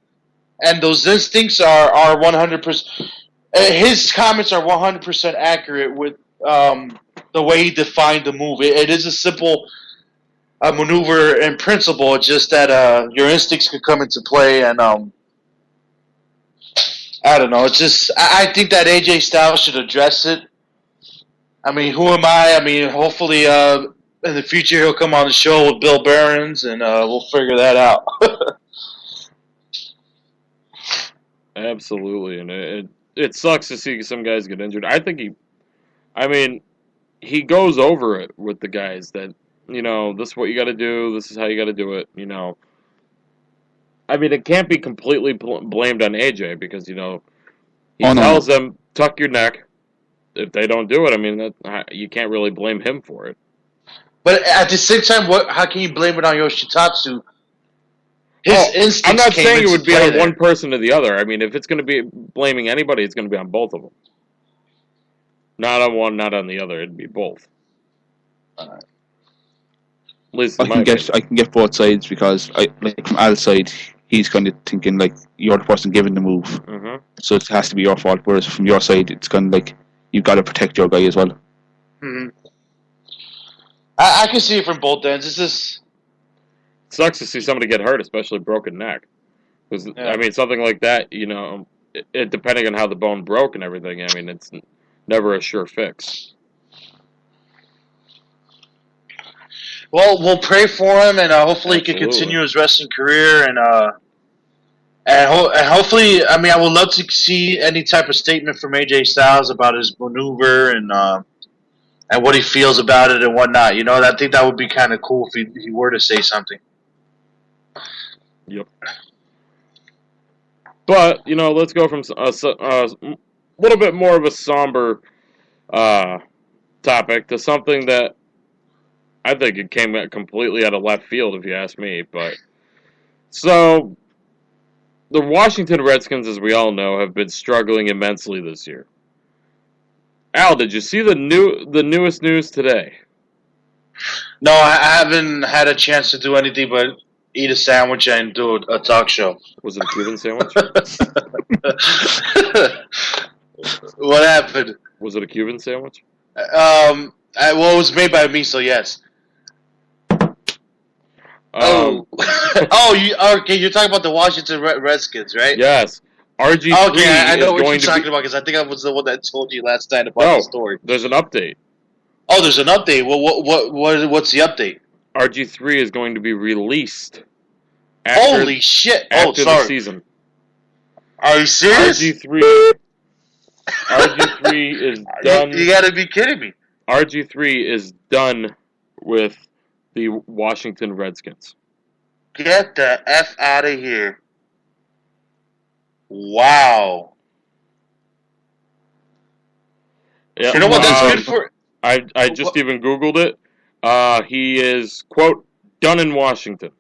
And those instincts are 100%. His comments are 100% accurate with the way he defined the move. It is a simple maneuver in principle. It's just that your instincts could come into play, and I don't know. It's just I think that AJ Styles should address it. I mean, who am I? I mean, hopefully in the future he'll come on the show with Bill Behrens, and we'll figure that out. Absolutely, and it sucks to see some guys get injured. I think he goes over it with the guys that, this is what you got to do, this is how you got to do it, I mean, it can't be completely blamed on AJ because, he tells them, tuck your neck. If they don't do it, I mean, you can't really blame him for it. But at the same time, how can you blame it on Yoshitatsu? I'm not saying it would be on one person or the other. I mean, if it's going to be blaming anybody, it's going to be on both of them. Not on one, not on the other. It'd be both. All right. I can get both sides, because from Al's side, he's kind of thinking like you're the person giving the move, so it has to be your fault. Whereas from your side, it's kind of like you've got to protect your guy as well. Mm-hmm. I can see it from both ends. It's just sucks to see somebody get hurt, especially broken neck. Because I mean, something like that, it depending on how the bone broke and everything. I mean, it's never a sure fix. Well, we'll pray for him, and hopefully he can continue his wrestling career, and hopefully, I mean, I would love to see any type of statement from AJ Styles about his maneuver and what he feels about it and whatnot. I think that would be kind of cool if he were to say something. Yep. But let's go from a little bit more of a somber topic to something that I think it came completely out of left field, if you ask me. But so the Washington Redskins, as we all know, have been struggling immensely this year. Al, did you see the newest news today? No, I haven't had a chance to do anything but eat a sandwich and do a talk show. Was it a Cuban sandwich? What happened? Was it a Cuban sandwich? Well, it was made by me, so yes. Okay. You're talking about the Washington Redskins, right? Yes. RG3. Okay, I know what you're talking about, because I think I was the one that told you last night about the story. There's an update. Oh, there's an update. Well, what's the update? RG3 is going to be released. Holy shit! After the season. Are you serious? RG3 is done. You gotta be kidding me. RG3 is done with the Washington Redskins. Get the F out of here. Wow. Yeah, you know what? That's good for. I just even Googled it. He is, quote, done in Washington.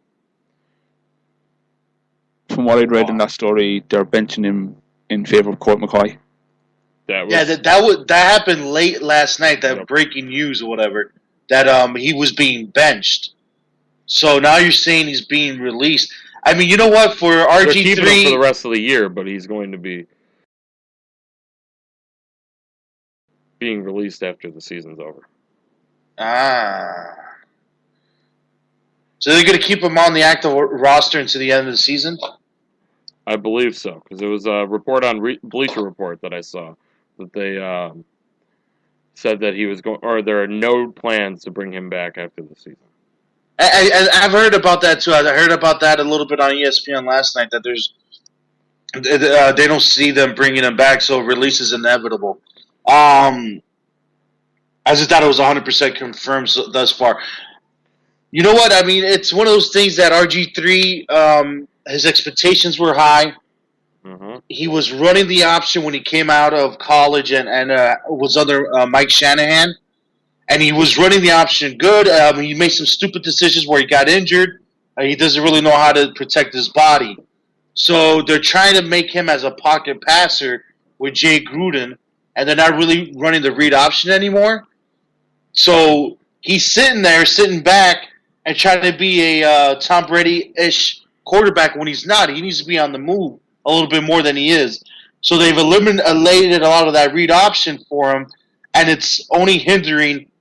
From what I'd read in that story, they're benching him in favour of Colt McCoy. That happened late last night. That breaking news or whatever. That he was being benched. So now you're saying he's being released. I mean, you know what? For RG3, they're keeping him for the rest of the year, but he's going to be being released after the season's over. So they're going to keep him on the active roster until the end of the season? I believe so, because there was a report on Bleacher Report that I saw that they said that he was going, or there are no plans to bring him back after the season. I've heard about that too. I heard about that a little bit on ESPN last night. That they don't see them bringing him back, so release is inevitable. I just thought it was 100% confirmed thus far. You know what? I mean, it's one of those things that RG3, his expectations were high. Mm-hmm. He was running the option when he came out of college and was under Mike Shanahan. And he was running the option good. He made some stupid decisions where he got injured. He doesn't really know how to protect his body. So they're trying to make him as a pocket passer with Jay Gruden, and they're not really running the read option anymore. So he's sitting back, and trying to be a Tom Brady-ish quarterback when he's not. He needs to be on the move a little bit more than he is. So they've eliminated a lot of that read option for him, and it's only hindering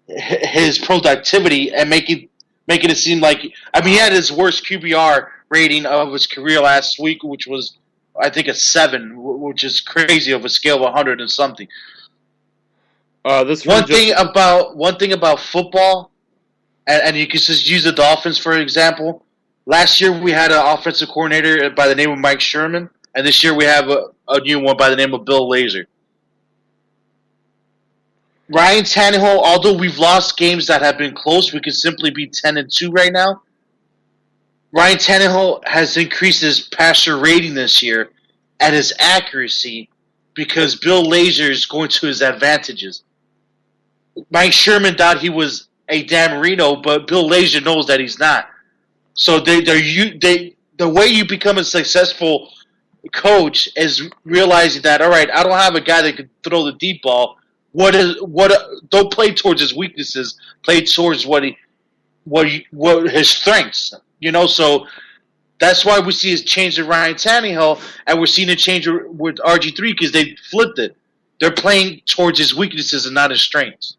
his productivity and making it seem like, I mean, he had his worst QBR rating of his career last week, which was, I think, a 7, which is crazy of a scale of 100 and something. One thing about football, and you can just use the Dolphins for example. Last year we had an offensive coordinator by the name of Mike Sherman, and this year we have a new one by the name of Bill Lazor. Ryan Tannehill, although we've lost games that have been close, we could simply be 10-2 right now. Ryan Tannehill has increased his passer rating this year and his accuracy because Bill Lazor is going to his advantages. Mike Sherman thought he was a Dan Marino, but Bill Lazor knows that he's not. So the way you become a successful coach is realizing that, all right, I don't have a guy that can throw the deep ball. Don't play towards his weaknesses. Play towards what his strengths. So that's why we see a change in Ryan Tannehill, and we're seeing a change with RG3 because they flipped it. They're playing towards his weaknesses and not his strengths.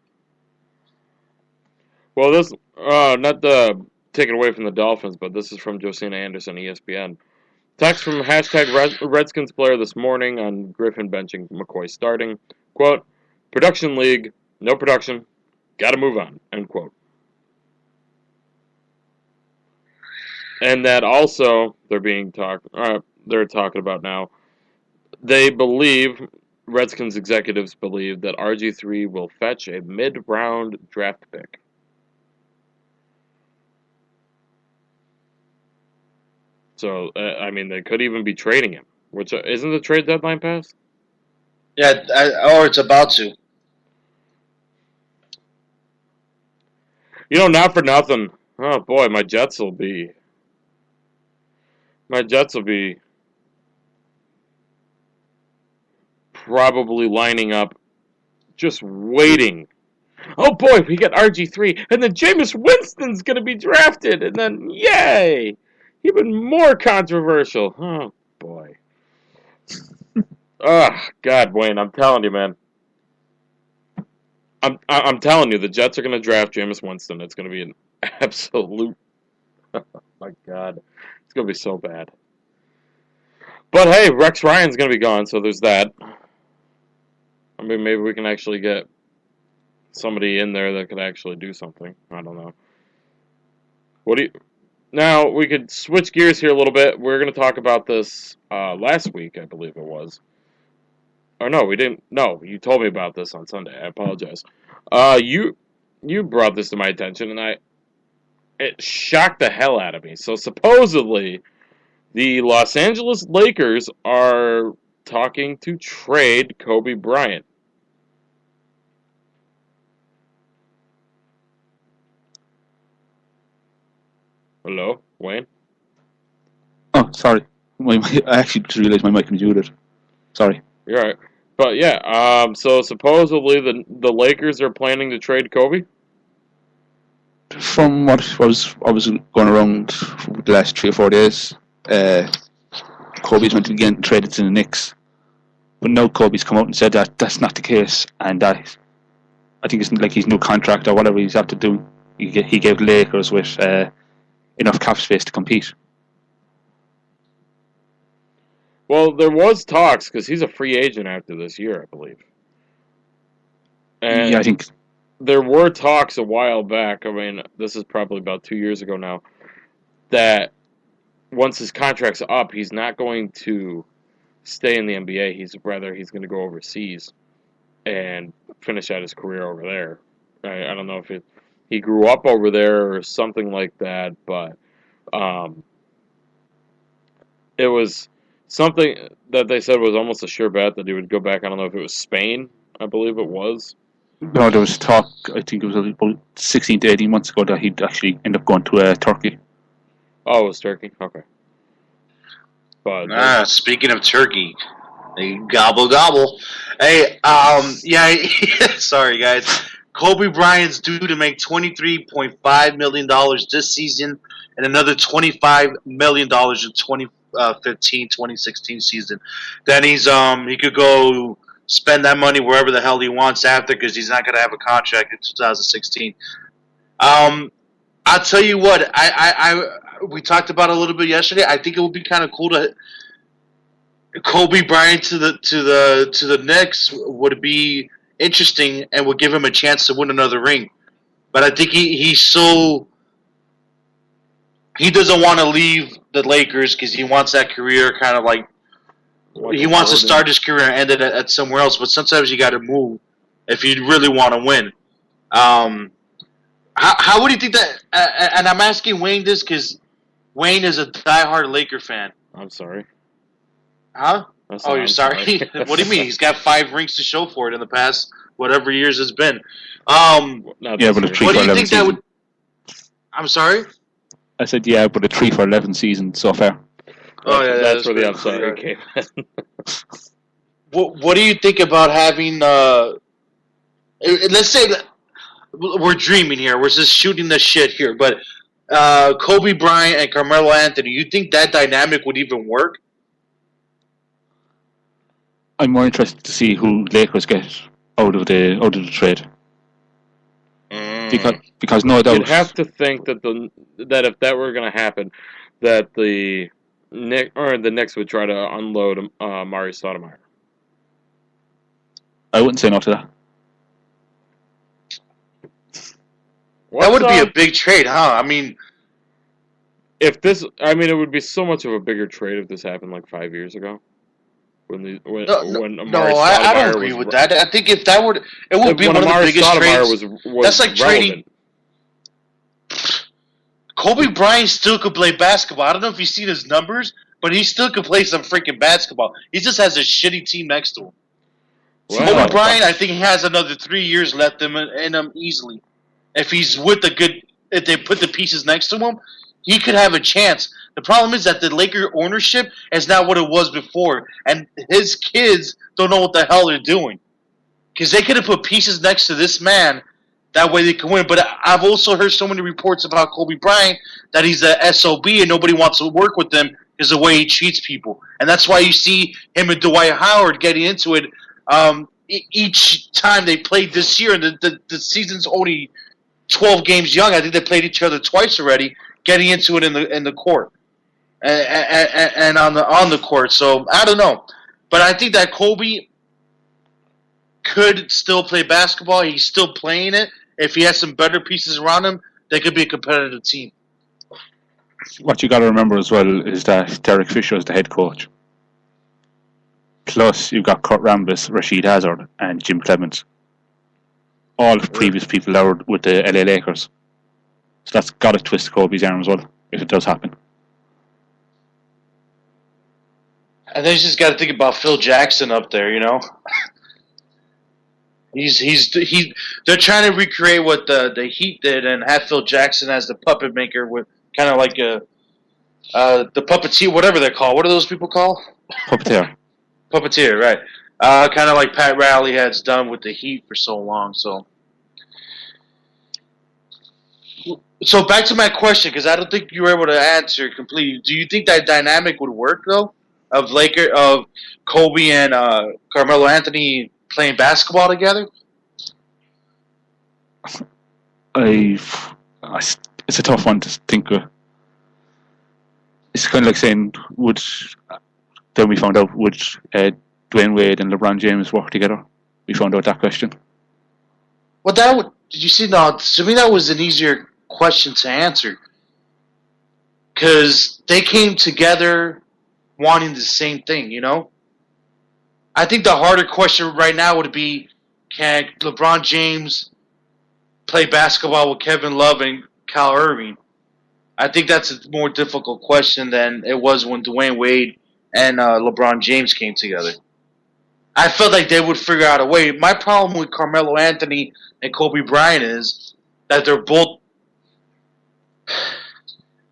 Well, this not to take it away from the Dolphins, but this is from Josina Anderson, ESPN. Text from #Redskins player this morning on Griffin benching McCoy starting. Quote, "Production league, no production, gotta move on," end quote. And that also they're talking about now. They believe, Redskins executives believe, that RG3 will fetch a mid-round draft pick. So, I mean, they could even be trading him. Which isn't the trade deadline passed? Yeah, or it's about to. Not for nothing. Oh boy, my Jets will be probably lining up, just waiting. Oh boy, we got RG3, and then Jameis Winston's going to be drafted, and then yay, even more controversial. Oh boy. Oh God, Wayne, I'm telling you, man. I'm telling you, the Jets are going to draft Jameis Winston. It's going to be an absolute. Oh my God, it's going to be so bad. But hey, Rex Ryan's going to be gone, so there's that. I mean, maybe we can actually get somebody in there that could actually do something. I don't know. Now, we could switch gears here a little bit. We're going to talk about this last week, I believe it was. Or no, we didn't. No, you told me about this on Sunday. I apologize. You brought this to my attention, and it shocked the hell out of me. So supposedly, the Los Angeles Lakers are talking to trade Kobe Bryant. Hello, Wayne? Oh, sorry. I actually just realized my mic was muted. Sorry. You're all right. But yeah, so supposedly the Lakers are planning to trade Kobe. From what I was going around the last 3 or 4 days, Kobe's meant to be getting traded to the Knicks, but now Kobe's come out and said that that's not the case, and that I think it's like his new contract or whatever he's after doing. He gave the Lakers with enough cap space to compete. Well, there was talks because he's a free agent after this year, I believe. And Yeah, I think there were talks a while back. I mean, this is probably about 2 years ago now. That once his contract's up, he's not going to stay in the NBA. He's going to go overseas and finish out his career over there. I don't know if he grew up over there or something like that, but it was something that they said was almost a sure bet that he would go back. I don't know if it was Spain, I believe it was. no, there was talk. I think it was about 16 to 18 months ago that he'd actually end up going to Turkey. Oh, it was Turkey? Okay. But speaking of Turkey, they gobble gobble. Hey, yeah, sorry guys. Kobe Bryant's due to make $23.5 million this season and another $25 million in 2015-2016 season. Then he could go spend that money wherever the hell he wants after, because he's not going to have a contract in 2016. I'll tell you what, we talked about it a little bit yesterday. I think it would be kind of cool to Kobe Bryant to the Knicks would be interesting and would give him a chance to win another ring. But I think he doesn't want to leave the Lakers because he wants that career kind of like he wants to start his career and end it at somewhere else. But sometimes you got to move if you really want to win. How would you think that? And I'm asking Wayne this because Wayne is a diehard Laker fan. I'm sorry. Huh? Oh, you're sorry? What do you mean? He's got 5 rings to show for it in the past whatever years it's been. Yeah, but a 3 what for do you 11 think season. that would? I'm sorry. I said yeah, but a 3 for 11 season so far. Oh yeah, that's where the upside came in. What do you think about having? Let's say that we're dreaming here. We're just shooting the shit here, but Kobe Bryant and Carmelo Anthony. You think that dynamic would even work? I'm more interested to see who Lakers get out of the trade. Because no doubt You'd have to think that that if that were going to happen, that the Knicks would try to unload Mari Stoudemire. I wouldn't say no to that. That would be a big trade, huh? I mean, it would be so much of a bigger trade if this happened like 5 years ago. When Amari I don't agree with that. I think if that would, it would be one of the biggest trades. That's like trading. Kobe Bryant still could play basketball. I don't know if you've seen his numbers, but he still could play some freaking basketball. He just has a shitty team next to him. Wow. Kobe Bryant, I think he has another 3 years left in him easily. If he's if they put the pieces next to him, he could have a chance. The problem is that the Laker ownership is not what it was before, and his kids don't know what the hell they're doing. Because they could have put pieces next to this man, that way they can win. But I've also heard so many reports about Kobe Bryant that he's a SOB and nobody wants to work with him because of the way he treats people. And that's why you see him and Dwight Howard getting into it each time they played this year. And the season's only 12 games young. I think they played each other twice already, getting into it in the court and on the court. So I don't know, but I think that Kobe could still play basketball. He's still playing it. If he has some better pieces around him, they could be a competitive team. What you got to remember as well is that Derek Fisher is the head coach. Plus, you've got Kurt Rambis, Rashid Hazard, and Jim Clemens. All the previous people that were with the LA Lakers. So that's got to twist Kobe's arm as well, if it does happen. And then you just got to think about Phil Jackson up there, you know. They're trying to recreate what the Heat did and have Phil Jackson as the puppet maker, with kind of like the puppeteer, whatever they're called. What are those people called? Puppeteer. Puppeteer, right? Kind of like Pat Riley has done with the Heat for so long. So back to my question, because I don't think you were able to answer completely. Do you think that dynamic would work though, of Kobe and Carmelo Anthony playing basketball together? It's a tough one to think of. It's kind of like saying, then we found out, would Dwayne Wade and LeBron James work together? We found out that question. Well, did you see? No, to me that was an easier question to answer, because they came together wanting the same thing. I think the harder question right now would be, can LeBron James play basketball with Kevin Love and Kyle Irving? I think that's a more difficult question than it was when Dwayne Wade and LeBron James came together. I felt like they would figure out a way. My problem with Carmelo Anthony and Kobe Bryant is that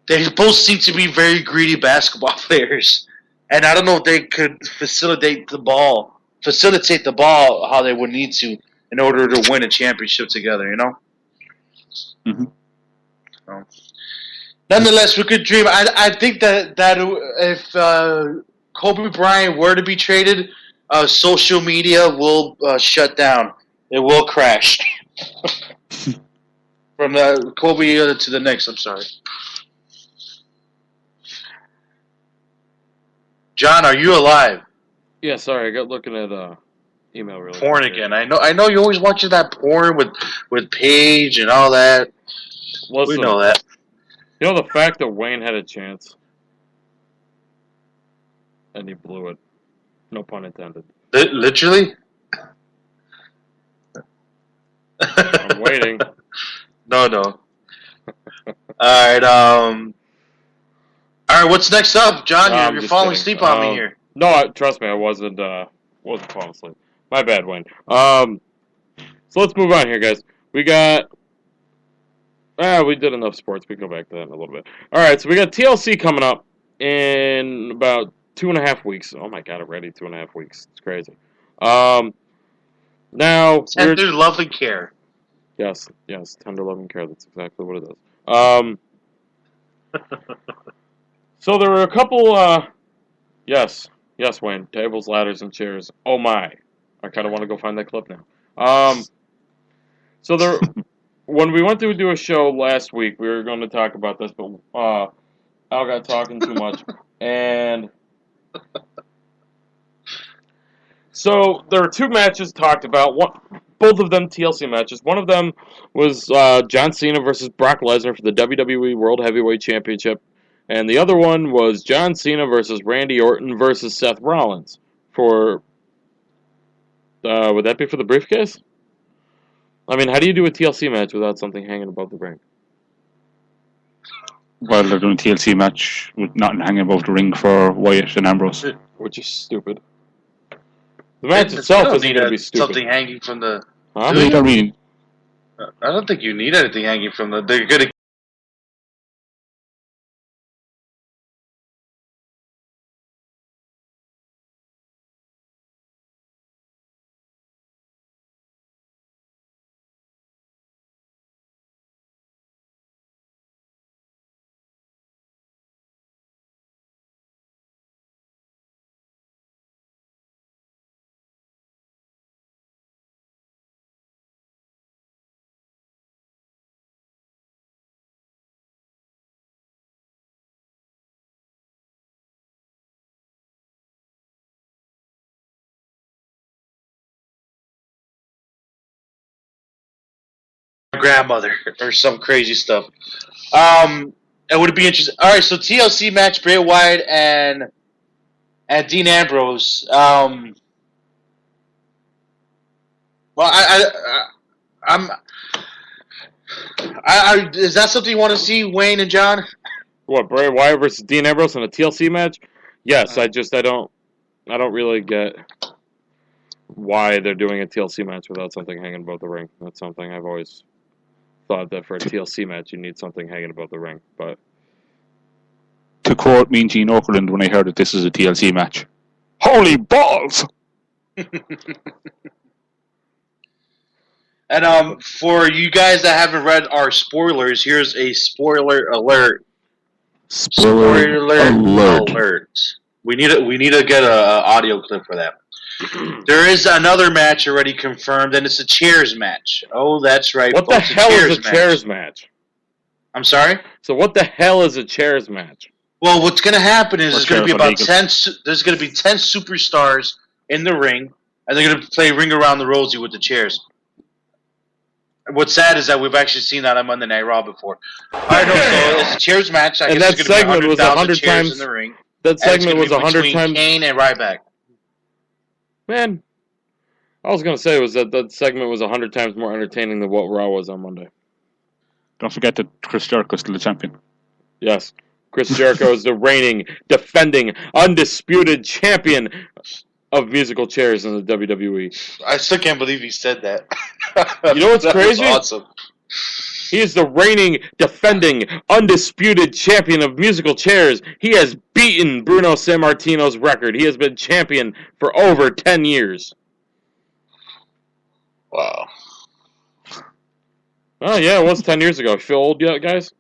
they both seem to be very greedy basketball players, and I don't know if they could facilitate the ball how they would need to in order to win a championship together. Mm-hmm. So, nonetheless, we could dream. I think that if Kobe Bryant were to be traded, social media will shut down. It will crash. From the Kobe to the Knicks, I'm sorry. John, are you alive? Yeah, sorry, I got looking at email really Porn quick. again. I know you're always watching that porn with Paige and all that. Listen, we know that. The fact that Wayne had a chance and he blew it. No pun intended. Literally? I'm waiting. No. Alright, Alright, what's next up? John, you're falling asleep on me here. No, trust me, I wasn't falling asleep. My bad, Wayne. So let's move on here, guys. We got... we did enough sports. We can go back to that in a little bit. Alright, so we got TLC coming up in about 2.5 weeks. Oh my god, already 2.5 weeks. It's crazy. Now... Tender loving care. Yes, tender loving care. That's exactly what it is. So there were a couple, yes, Wayne, tables, ladders, and chairs. Oh my, I kind of want to go find that clip now. So when we went to do a show last week, we were going to talk about this, but Al got talking too much, and so there were 2 matches talked about. Both of them TLC matches. One of them was John Cena versus Brock Lesnar for the WWE World Heavyweight Championship. And the other one was John Cena versus Randy Orton versus Seth Rollins for... would that be for the briefcase? I mean, how do you do a TLC match without something hanging above the ring? Well, they're doing a TLC match with nothing hanging above the ring for Wyatt and Ambrose. Which is stupid. The match itself isn't going to be stupid. Something hanging from the... Huh? I don't think you need anything hanging from the... They're going to... grandmother or some crazy stuff. It would be interesting. All right, so TLC match: Bray Wyatt and Dean Ambrose. Well, is that something you want to see, Wayne and John? What, Bray Wyatt versus Dean Ambrose in a TLC match? Yes, I don't really get why they're doing a TLC match without something hanging above the ring. That's something I've always thought, that for a TLC match you need something hanging above the ring. But to quote Mean Gene Okerlund when I heard that this is a TLC match, holy balls! And for you guys that haven't read our spoilers, here's a spoiler alert. Spoiler alert. We need to get a audio clip for that. There is another match already confirmed, and it's a chairs match. Oh, that's right. What the hell is a chairs match? I'm sorry? So what the hell is a chairs match? Well, what's going to happen is there's going to be about 10. There's going to be 10 superstars in the ring, and they're going to play Ring Around the Rosie with the chairs. What's sad is that we've actually seen that on Monday Night Raw before. All right, no, so it's a chairs match. I and guess that segment was 100 times in the ring. That segment was 100 times. Kane and Ryback. Man, I was going to say was that segment was 100 times more entertaining than what Raw was on Monday. Don't forget that Chris Jericho is still the champion. Yes. Chris Jericho is the reigning, defending, undisputed champion of musical chairs in the WWE. I still can't believe he said that. You know what's crazy? Awesome. He is the reigning, defending, undisputed champion of musical chairs. He has beaten Bruno Sammartino's record. He has been champion for over 10 years. Wow. Oh, yeah, it was 10 years ago. Feel old yet, guys?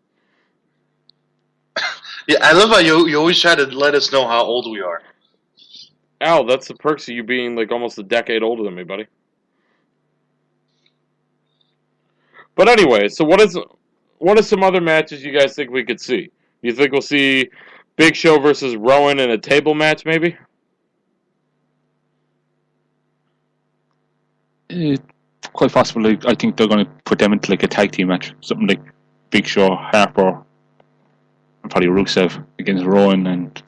Yeah, I love how you always try to let us know how old we are. Al, that's the perks of you being like almost a decade older than me, buddy. But anyway, so what are some other matches you guys think we could see? Do you think we'll see Big Show versus Rowan in a table match, maybe? Quite possibly. I think they're going to put them into like a tag team match. Something like Big Show, Harper, and probably Rusev against Rowan, and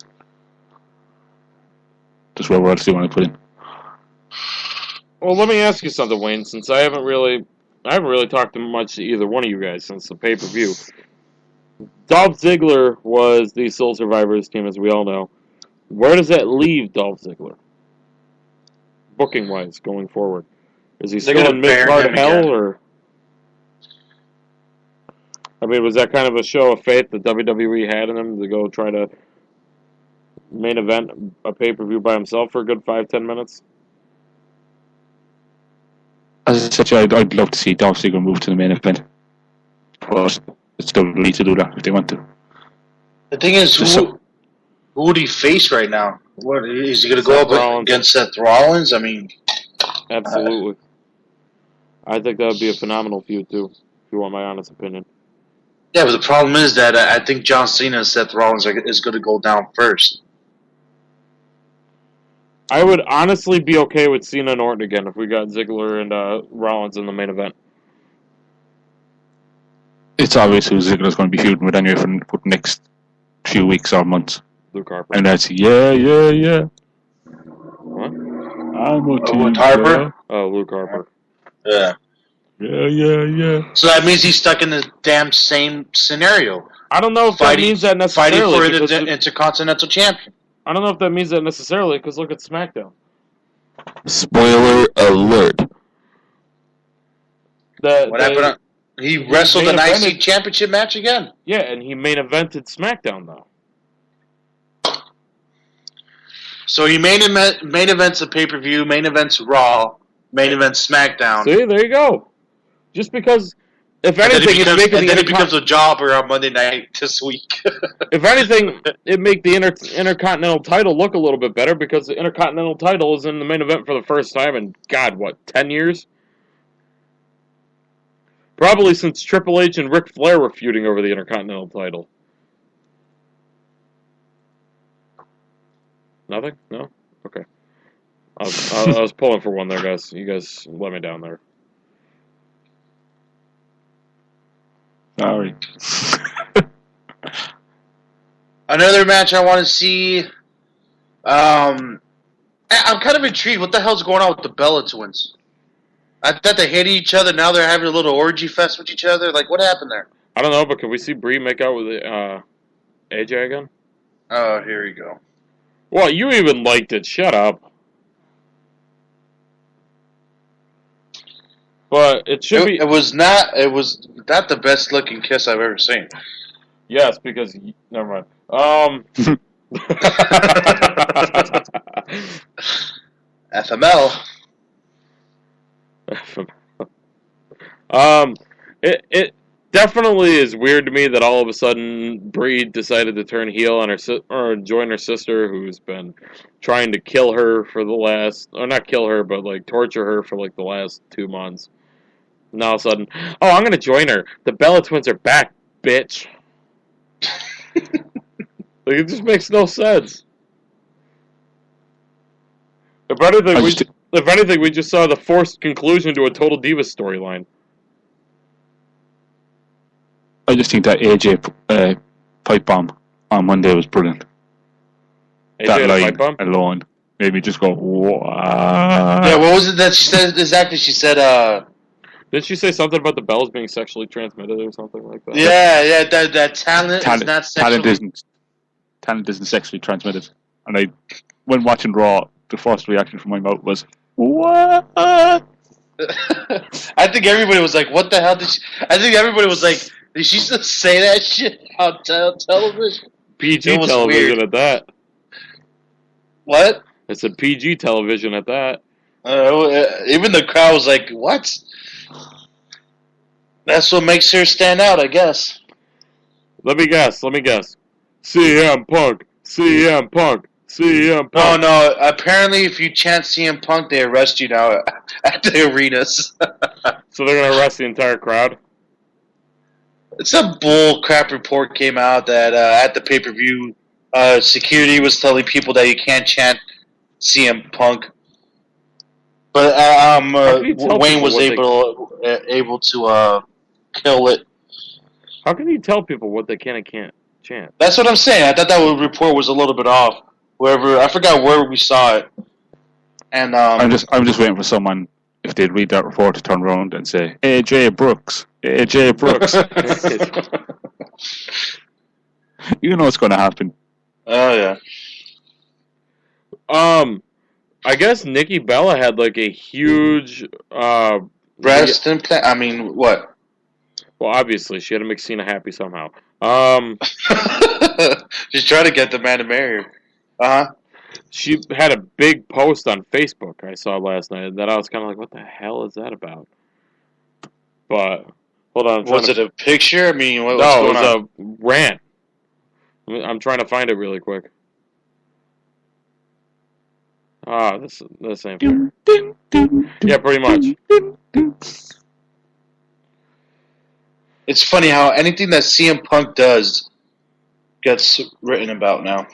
just where else do you want to put in? Well, let me ask you something, Wayne, since I haven't really talked much to either one of you guys since the pay-per-view. Dolph Ziggler was the sole survivor of this team, as we all know. Where does that leave Dolph Ziggler? Booking-wise, going forward. Is he still in mid-card hell, or... I mean, was that kind of a show of faith that WWE had in him to go try to main event a pay-per-view by himself for a good 5-10 minutes? As I said, I'd love to see Dolph Ziggler move to the main event. But it's WWE to do that if they want to. The thing is, who would he face right now? What is he going to go up against Seth Rollins? I mean... Absolutely. I think that would be a phenomenal feud, too, if you want my honest opinion. Yeah, but the problem is that I think John Cena and Seth Rollins is going to go down first. I would honestly be okay with Cena and Orton again if we got Ziggler and Rollins in the main event. It's obvious who Ziggler's going to be feuding with anyway for the next few weeks or months. Luke Harper. And that's, yeah. What? I'm a team Luke Harper? Oh, Luke Harper. Yeah. Yeah. So that means he's stuck in the damn same scenario. I don't know if that means that necessarily. Fighting for the Intercontinental Champion. I don't know if that means that necessarily, because look at SmackDown. Spoiler alert. What happened? He wrestled an IC Championship match again. Yeah, and he main evented SmackDown, though. So he main events a pay-per-view, main events Raw, main events SmackDown. See, there you go. Just because, if anything, it's making and then he becomes a jobber on Monday night this week. If anything, it make the Intercontinental title look a little bit better because the Intercontinental title is in the main event for the first time in, 10 years? Probably since Triple H and Ric Flair were feuding over the Intercontinental title. Nothing? No? Okay. I was pulling for one there, guys. You guys let me down there. Sorry. Another match I want to see. I'm kind of intrigued. What the hell's going on with the Bella Twins? I thought they hated each other. Now they're having a little orgy fest with each other. Like, what happened there? I don't know, but can we see Brie make out with AJ again? Oh, here you go. Well, you even liked it. Shut up. But it should be. It was not the best looking kiss I've ever seen. Yes, because never mind. FML. It definitely is weird to me that all of a sudden Bree decided to turn heel on or join her sister, who's been trying to kill her for the last, or not kill her, but like torture her for like the last 2 months. And all of a sudden, oh, I'm gonna join her. The Bella twins are back, bitch. Like, it just makes no sense. If anything, we just saw the forced conclusion to a Total Divas storyline. I just think that AJ pipe bomb on Monday was brilliant. AJ That had a line pipe bomb? alone made me just go, wow. Yeah, what was it that she said exactly? She said, Didn't she say something about the bells being sexually transmitted or something like that? yeah, that talent is not sexually... Talent isn't sexually transmitted. And when watching Raw, the first reaction from my mouth was, what? I think everybody was like, what the hell did she... I think everybody was like, did she just say that shit on television? PG television weird. At that. What? It's a PG television at that. Even the crowd was like, what? That's what makes her stand out, I guess. Let me guess. CM Punk. Oh, no. Apparently, if you chant CM Punk, they arrest you now at the arenas. So they're going to arrest the entire crowd? Some bull crap report came out that at the pay-per-view, security was telling people that you can't chant CM Punk. But Wayne was able to kill it. How can you tell people what they can and can't chant? That's what I'm saying. I thought that report was a little bit off. I forgot where we saw it. And I'm just waiting for someone, if they'd read that report, to turn around and say, AJ Brooks. You know what's going to happen. Oh yeah. I guess Nikki Bella had like a huge breast implant. I mean, what? Well, obviously she had to make Cena happy somehow. She's trying to get the man to marry her. Uh-huh. She had a big post on Facebook I saw last night that I was kind of like, what the hell is that about? But hold on. Was it a picture? I mean, what was going on? No, it was a rant. I'm trying to find it really quick. Ah, this ain't fair. Yeah, pretty much. It's funny how anything that CM Punk does gets written about now.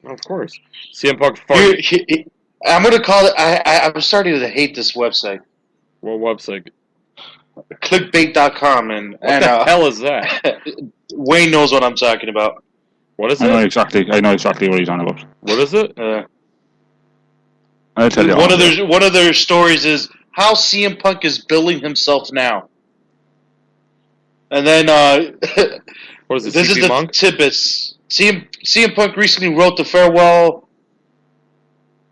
Of course. CM Punk's funny. I'm going to call it... I'm starting to hate this website. What website? Clickbait.com. What the hell is that? Wayne knows what I'm talking about. What is it? I know exactly what he's on about. What is it? I'll tell you. One of their stories is how CM Punk is billing himself now. And then what is it? This is the Monk? tidbits. CM Punk recently wrote the farewell.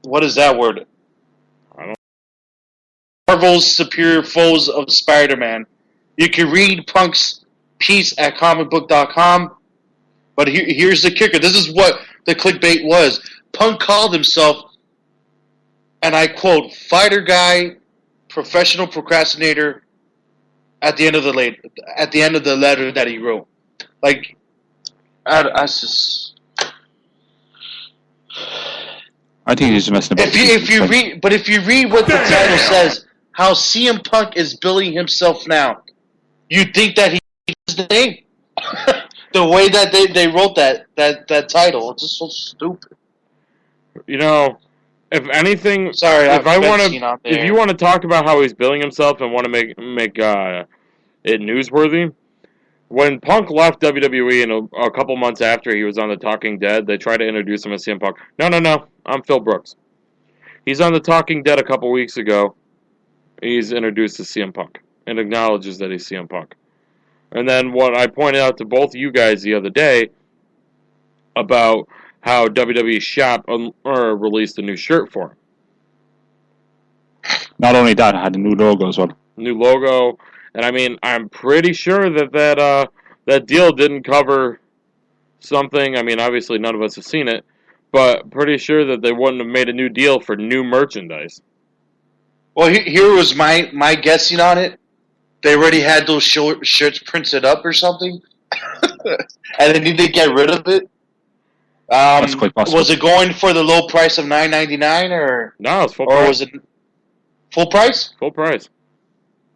What is that word? I don't know. Marvel's Superior Foes of Spider-Man. You can read Punk's piece at comicbook.com. But here's the kicker. This is what the clickbait was. Punk called himself, and I quote, fighter guy, professional procrastinator, at the end of the letter that he wrote. Like, I just... I think he's messing about. If you read what the title says, how CM Punk is billing himself now, you think that he is the name. The way that they wrote that title, it's just so stupid. You know, if anything, sorry, if you want to talk about how he's billing himself and want to make it newsworthy, when Punk left WWE and a couple months after he was on The Talking Dead, they tried to introduce him as CM Punk. No, I'm Phil Brooks. He's on The Talking Dead a couple weeks ago. He's introduced as CM Punk and acknowledges that he's CM Punk. And then what I pointed out to both you guys the other day about how WWE Shop released a new shirt for him. Not only that, it had a new logo as well. New logo. And I mean, I'm pretty sure that deal didn't cover something. I mean, obviously none of us have seen it, but pretty sure that they wouldn't have made a new deal for new merchandise. Well, here was my guessing on it. They already had those shirts printed up or something, and they need to get rid of it. That's quite possible. Was it going for the low price of $9.99 or No, it's full price. Or was it full price? Full price.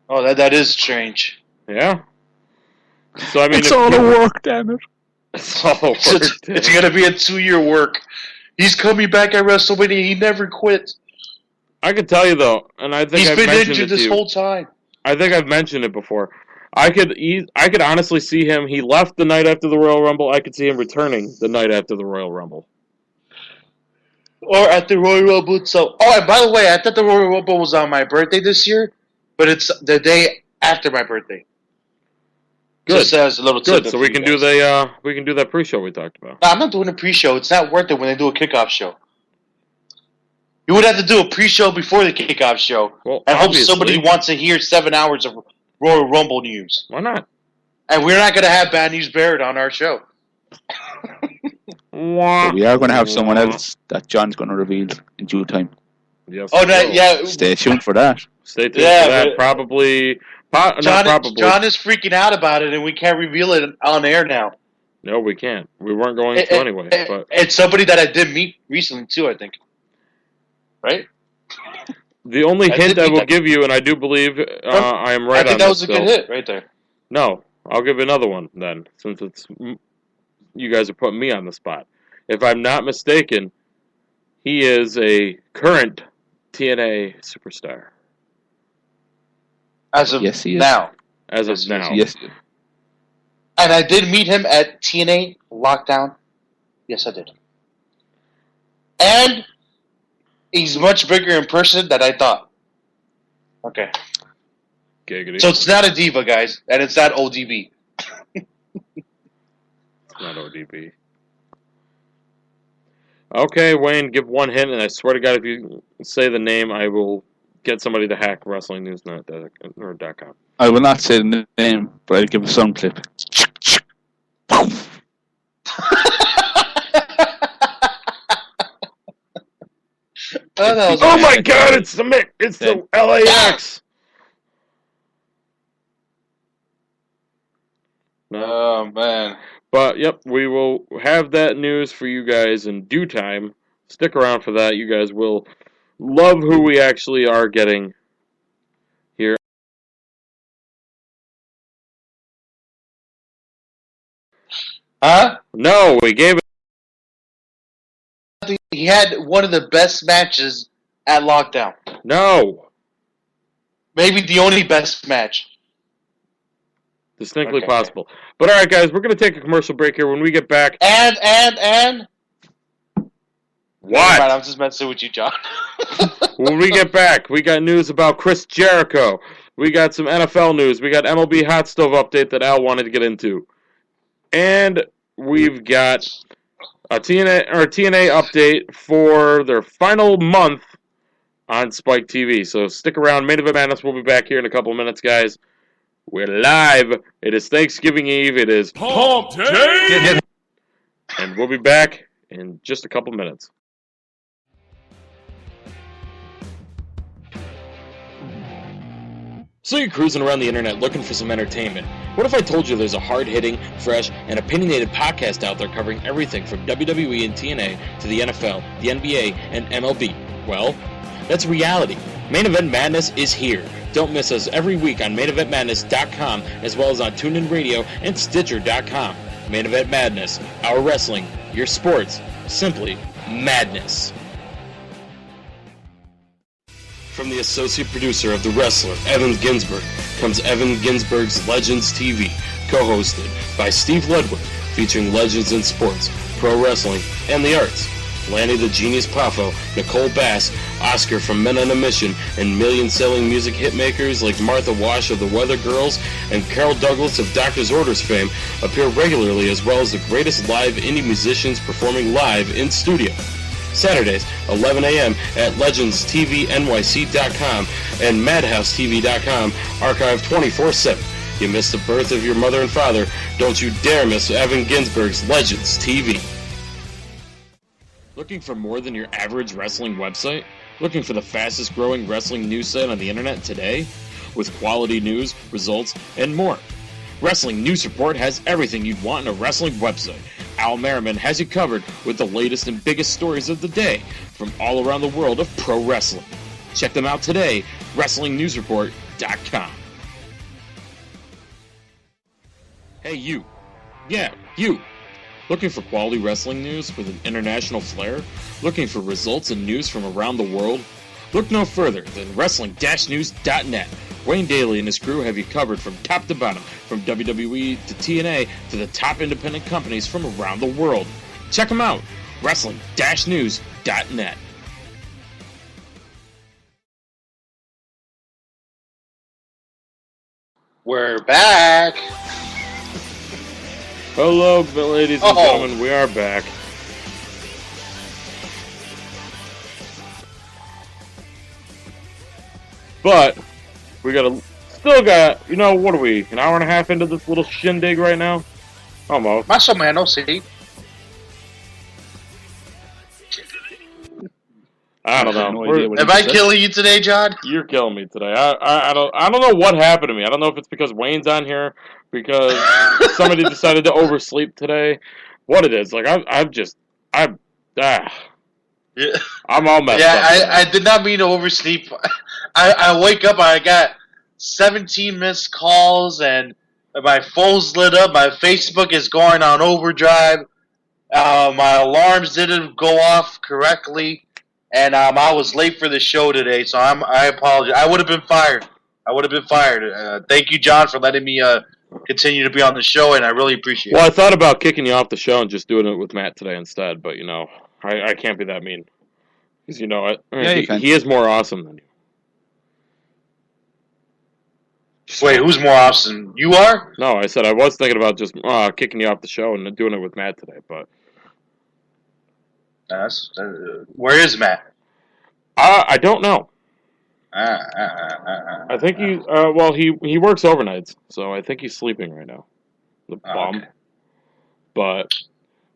Oh, that is strange. Yeah. So I mean, it's all a work, damn it. It's all work. It's going to be a 2-year work. He's coming back at WrestleMania. He never quit. I can tell you though, and I think I've been mentioned injured it to this you. whole time. I think I've mentioned it before. I could honestly see him. He left the night after the Royal Rumble. I could see him returning the night after the Royal Rumble. Or at the Royal Rumble itself. Oh, and by the way, I thought the Royal Rumble was on my birthday this year, but it's the day after my birthday. Good. Just as a little Good. So we can do that pre-show we talked about. No, I'm not doing a pre-show. It's not worth it when they do a kickoff show. You would have to do a pre-show before the kickoff show, and hope somebody wants to hear 7 hours of Royal Rumble news. Why not? And we're not going to have Bad News Barrett on our show. But we are going to have someone else that John's going to reveal in due time. Yes. Oh, yeah. Stay tuned for that. Stay tuned for that. Probably. John is freaking out about it, and we can't reveal it on air now. No, we can't. We weren't going to anyway. But it's somebody that I did meet recently, too, I think. Right? The only hint I will give you, and I do believe I am right on this. I think that was a good hit right there. No, I'll give you another one then, since you guys are putting me on the spot. If I'm not mistaken, he is a current TNA superstar. As of yes, he is. now. As of now. Yes. And I did meet him at TNA Lockdown. Yes, I did. And he's much bigger in person than I thought. Okay. Giggity. So it's not a diva, guys, and it's not ODB. It's not ODB. Okay, Wayne, give one hint, and I swear to God, if you say the name, I will get somebody to hack WrestlingNewsNet.com. I will not say the name, but I'll give a sound clip. Oh my God! It's the LAX. Oh man! But yep, we will have that news for you guys in due time. Stick around for that. You guys will love who we actually are getting here. Huh? No, we gave it. He had one of the best matches at Lockdown. No. Maybe the only best match. Distinctly possible. But alright guys, we're going to take a commercial break here. When we get back... And... What? Right, I'm just messing with you, John. When we get back, we got news about Chris Jericho. We got some NFL news. We got MLB Hot Stove update that Al wanted to get into. And we've got a TNA update for their final month on Spike TV. So stick around. Main Event Madness will be back here in a couple of minutes, guys. We're live. It is Thanksgiving Eve. It is Pump Day! And we'll be back in just a couple minutes. So you're cruising around the internet looking for some entertainment. What if I told you there's a hard-hitting, fresh, and opinionated podcast out there covering everything from WWE and TNA to the NFL, the NBA, and MLB? Well, that's reality. Main Event Madness is here. Don't miss us every week on MainEventMadness.com as well as on TuneIn Radio and Stitcher.com. Main Event Madness, our wrestling, your sports, simply madness. From the associate producer of The Wrestler, Evan Ginsberg, comes Evan Ginsberg's Legends TV, co-hosted by Steve Ludwig, featuring legends in sports, pro wrestling, and the arts. Lanny the Genius Poffo, Nicole Bass, Oscar from Men on a Mission, and million-selling music hitmakers like Martha Wash of the Weather Girls and Carol Douglas of Doctor's Orders fame appear regularly, as well as the greatest live indie musicians performing live in studio. Saturdays, 11 a.m. at legendstvnyc.com and madhousetv.com, archived 24/7. You missed the birth of your mother and father, don't you dare miss Evan Ginsberg's Legends TV. Looking for more than your average wrestling website? Looking for the fastest growing wrestling news site on the internet today? With quality news, results, and more. Wrestling News Report has everything you'd want in a wrestling website. Al Merriman has you covered with the latest and biggest stories of the day from all around the world of pro wrestling. Check them out today, WrestlingNewsReport.com. Hey you. Yeah, you. Looking for quality wrestling news with an international flair? Looking for results and news from around the world? Look no further than Wrestling-News.net. Wayne Daly and his crew have you covered from top to bottom, from WWE to TNA to the top independent companies from around the world. Check them out, Wrestling-News.net. We're back. Hello, ladies and gentlemen, we are back. But we still got, what are we, an hour and a half into this little shindig right now? Almost. Más o menos, sí. I don't know. Am I killing you today, John? You're killing me today. I don't know what happened to me. I don't know if it's because Wayne's on here, because somebody decided to oversleep today. What it is, like I'm all messed up. Yeah, I did not mean to oversleep. I wake up, I got 17 missed calls, and my phone's lit up. My Facebook is going on overdrive. My alarms didn't go off correctly. And I was late for the show today, so I apologize. I would have been fired. Thank you, John, for letting me continue to be on the show, and I really appreciate it. Well, I thought about kicking you off the show and just doing it with Matt today instead, but, I can't be that mean. Because, he is more awesome than you. Wait, who's more awesome? You are? No, I said I was thinking about just kicking you off the show and doing it with Matt today, but... where is Matt? I don't know. I think he works overnights, so I think he's sleeping right now. The bum. Okay. But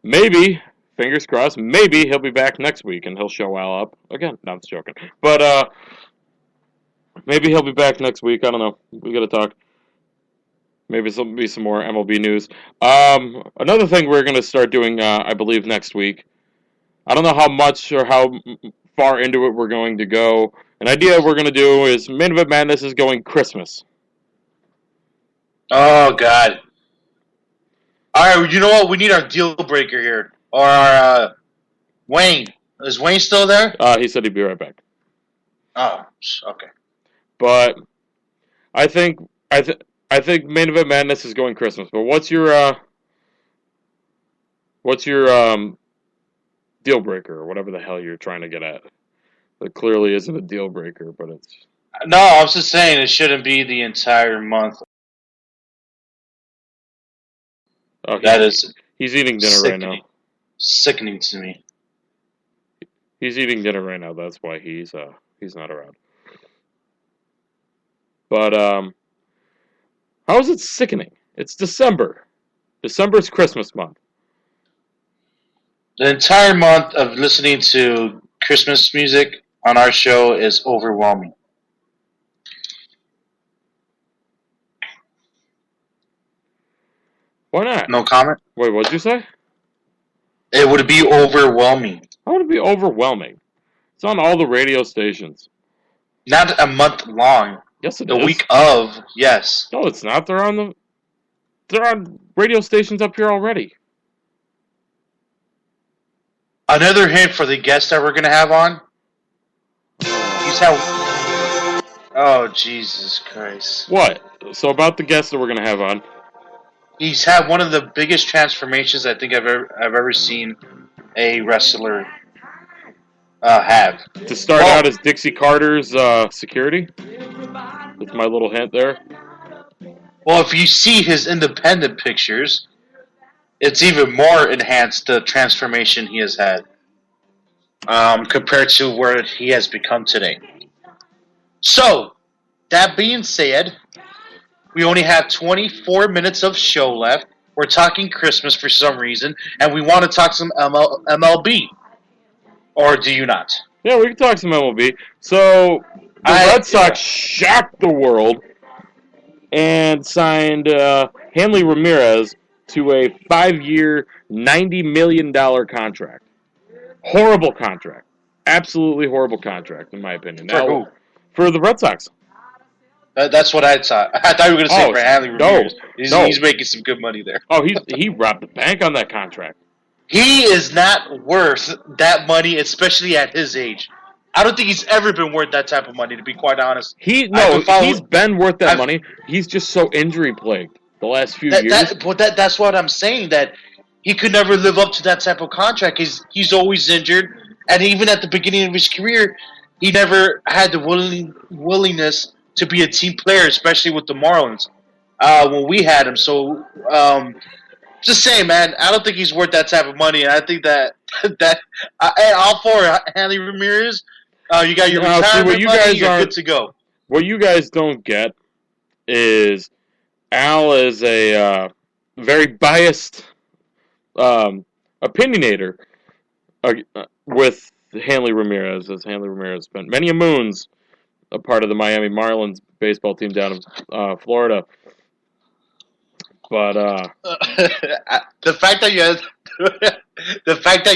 maybe, fingers crossed, maybe he'll be back next week and he'll show Al up again. No, I'm just joking. But maybe he'll be back next week. I don't know. We gotta talk. Maybe there'll be some more MLB news. Another thing we're gonna start doing, I believe, next week. I don't know how much or how far into it we're going to go. An idea we're going to do is Main Event Madness is going Christmas. Oh, God. All right, you know what? We need our deal breaker here. Or our Wayne. Is Wayne still there? He said he'd be right back. Oh, okay. But I think Main Event Madness is going Christmas. But what's your deal breaker, or whatever the hell you're trying to get at? It clearly isn't a deal breaker, but it's... No, I was just saying it shouldn't be the entire month. Oh, he's eating dinner right now. Sickening to me. He's eating dinner right now. That's why he's not around. But how is it sickening? It's December. December's Christmas month. The entire month of listening to Christmas music on our show is overwhelming. Why not? No comment? Wait, what'd you say? It would be overwhelming. How would it be overwhelming? It's on all the radio stations. Not a month long. Yes, it is. The week of, yes. No, it's not. They're on radio stations up here already. Another hint for the guest that we're going to have on. Oh, Jesus Christ. What? So about the guest that we're going to have on. He's had one of the biggest transformations I think I've ever seen a wrestler have. To start out as Dixie Carter's security? That's my little hint there. Well, if you see his independent pictures, it's even more enhanced the transformation he has had compared to where he has become today. So, that being said, we only have 24 minutes of show left. We're talking Christmas for some reason, and we want to talk some MLB. Or do you not? Yeah, we can talk some MLB. So, the Red Sox shocked the world and signed Hanley Ramirez to a 5-year, $90 million contract. Horrible contract. Absolutely horrible contract, in my opinion. For who? For the Red Sox. That's what I thought. I thought you were going to say for Hanley Ramirez. He's making some good money there. Oh, he robbed the bank on that contract. He is not worth that money, especially at his age. I don't think he's ever been worth that type of money, to be quite honest. He's been worth that money. He's just so injury-plagued the last few years. That's what I'm saying, that he could never live up to that type of contract. He's always injured, and even at the beginning of his career, he never had the willingness to be a team player, especially with the Marlins when we had him. So, just saying, man, I don't think he's worth that type of money. And I think that all for Hanley Ramirez, you got your retirement money, you're good to go. What you guys don't get is Al is a very biased opinionator with Hanley Ramirez, as Hanley Ramirez spent many moons a part of the Miami Marlins baseball team down in Florida. But the fact that you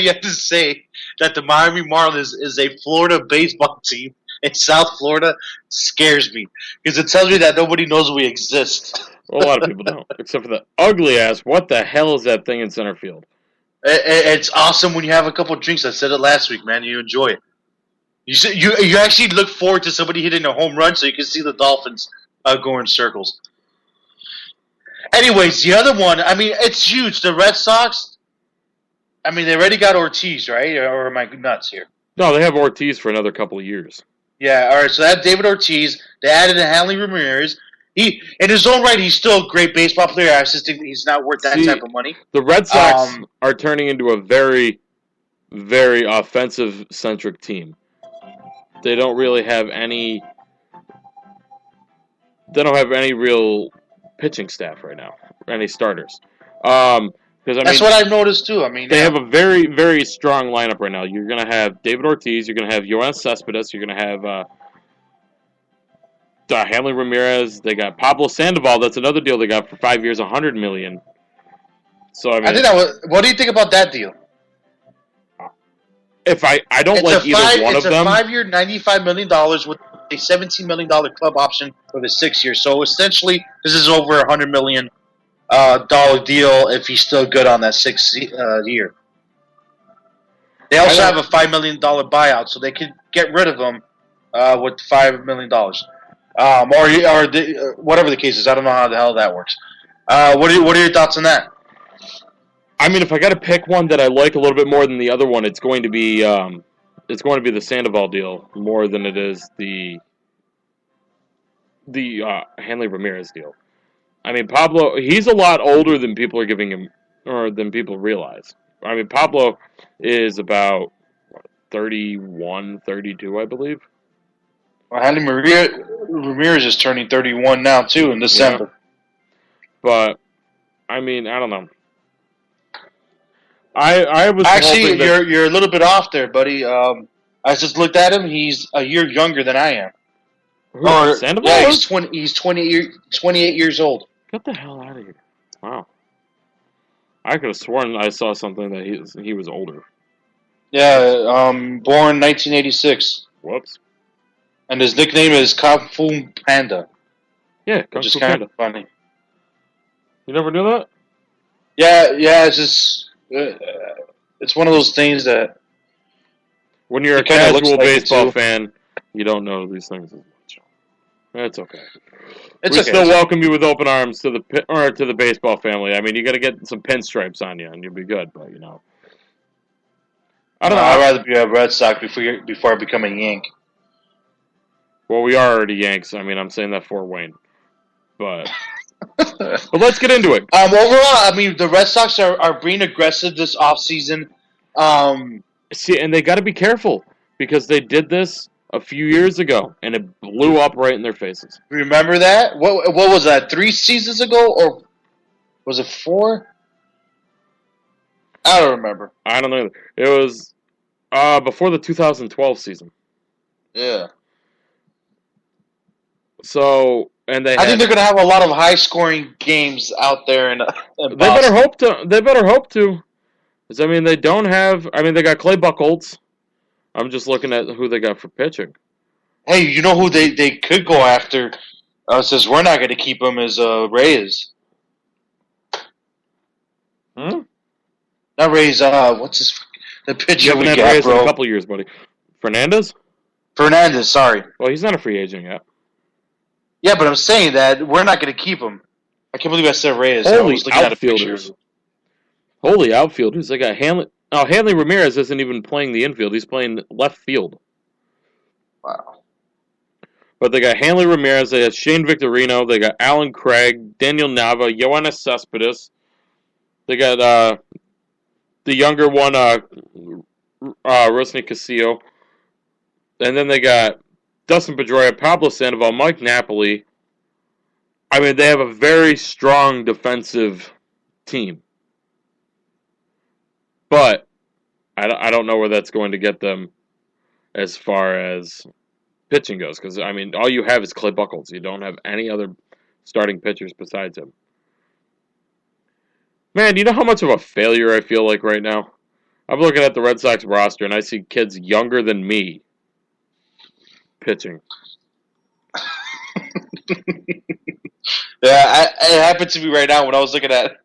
have to say that the Miami Marlins is a Florida baseball team in South Florida scares me, because it tells me that nobody knows we exist. Well, a lot of people don't, except for the ugly ass. What the hell is that thing in center field? It's awesome when you have a couple of drinks. I said it last week, man. You enjoy it. You actually look forward to somebody hitting a home run so you can see the Dolphins go in circles. Anyways, the other one, I mean, it's huge. The Red Sox, I mean, they already got Ortiz, right? Or am I nuts here? No, they have Ortiz for another couple of years. Yeah, all right, so that's David Ortiz. They added in Hanley Ramirez. In his own right, he's still a great baseball player. I just think he's not worth that type of money. The Red Sox are turning into a very, very offensive-centric team. They don't really have any... They don't have any real pitching staff right now, any starters. That's what I've noticed too. I mean, they have a very, very strong lineup right now. You're going to have David Ortiz. You're going to have Yoenis Cespedes. You're going to have Hanley Ramirez. They got Pablo Sandoval. That's another deal they got for 5 years, $100 million. So I mean, what do you think about that deal? If I don't like either one of them. It's a 5-year, $95 million with a $17 million club option for the 6 years. So essentially, this is over $100 million deal if he's still good on that 6th year. They also have a $5 million buyout, so they could get rid of him with $5 million. Or whatever the case is. I don't know how the hell that works. What are your thoughts on that? I mean, if I got to pick one that I like a little bit more than the other one, it's going to be the Sandoval deal more than it is the Hanley Ramirez deal. I mean, Pablo, he's a lot older than people are giving him, or than people realize. I mean, Pablo is about 31, 32, I believe. Well, Hanley Ramirez is turning 31 now too in December. Yeah. But I mean, I don't know. I was actually you're a little bit off there, buddy. I just looked at him. He's a year younger than I am. Sandoval? Yeah, he's 28 years old. Get the hell out of here! Wow, I could have sworn I saw something that he was older. Yeah, born 1986. Whoops. And his nickname is Kung Fu Panda. Yeah, Kung Fu Panda. Kind of funny. You never knew that? Yeah. It's just it's one of those things that when you're a casual baseball fan, you don't know these things as much. That's okay. We still welcome you with open arms to the baseball family. I mean, you got to get some pinstripes on you, and you'll be good. But you know, I don't know. I'd rather be a Red Sox before I become a Yank. Well, we are already Yanks. I mean, I'm saying that for Wayne, but let's get into it. Overall, I mean, the Red Sox are being aggressive this offseason. See, and they got to be careful because they did this a few years ago, and it blew up right in their faces. Remember that? What was that? 3 seasons ago, or was it 4? I don't remember. I don't know. It was Before the 2012 season. Yeah. So, and I think they're going to have a lot of high-scoring games out there in They Boston. better hope to. 'Cause, I mean, they don't have. I mean, they got Clay Buchholz. I'm just looking at who they got for pitching. Hey, you know who they could go after? Since we're not going to keep him as Reyes. Hmm? Not Reyes. What's the pitcher You haven't we had got, Reyes in bro? a couple years, buddy. Fernandez? Fernandez. Sorry. Well, he's not a free agent yet. Yeah, but I'm saying that we're not going to keep him. I can't believe I said Reyes. I Holy was looking at a picture. outfielders! Holy outfielders! They got Hanley. Oh, Hanley Ramirez isn't even playing the infield. He's playing left field. Wow. But they got Hanley Ramirez. They got Shane Victorino. They got Alan Craig, Daniel Nava, Yoenis Cespedes. They got the younger one, Rusney Castillo. And then they got Dustin Pedroia, Pablo Sandoval, Mike Napoli. I mean, they have a very strong defensive team. But I don't know where that's going to get them as far as pitching goes. Because, I mean, all you have is Clay Buchholz. You don't have any other starting pitchers besides him. Man, do you know how much of a failure I feel like right now? I'm looking at the Red Sox roster, and I see kids younger than me pitching. Yeah, it happened to me right now when I was looking at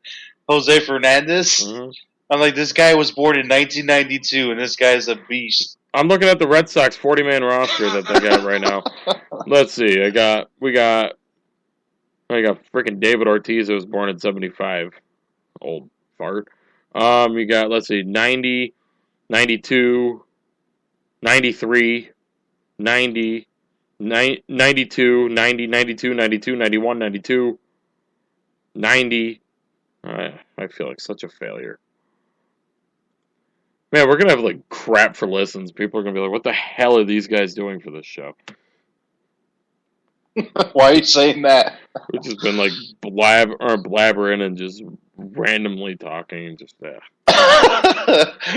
Jose Fernandez. Mm-hmm. I'm like, this guy was born in 1992, and this guy's a beast. I'm looking at the Red Sox 40-man roster that they got right now. Let's see. We got freaking David Ortiz, who was born in 75. Old fart. You got, let's see, 90, 92, 93, 90, 92, 90, 92, 92, 91, 92, 90. I feel like such a failure. Man, we're going to have, like, crap for listens. People are going to be like, what the hell are these guys doing for this show? Why are you saying that? We've just been, like, blabbering and just randomly talking and just,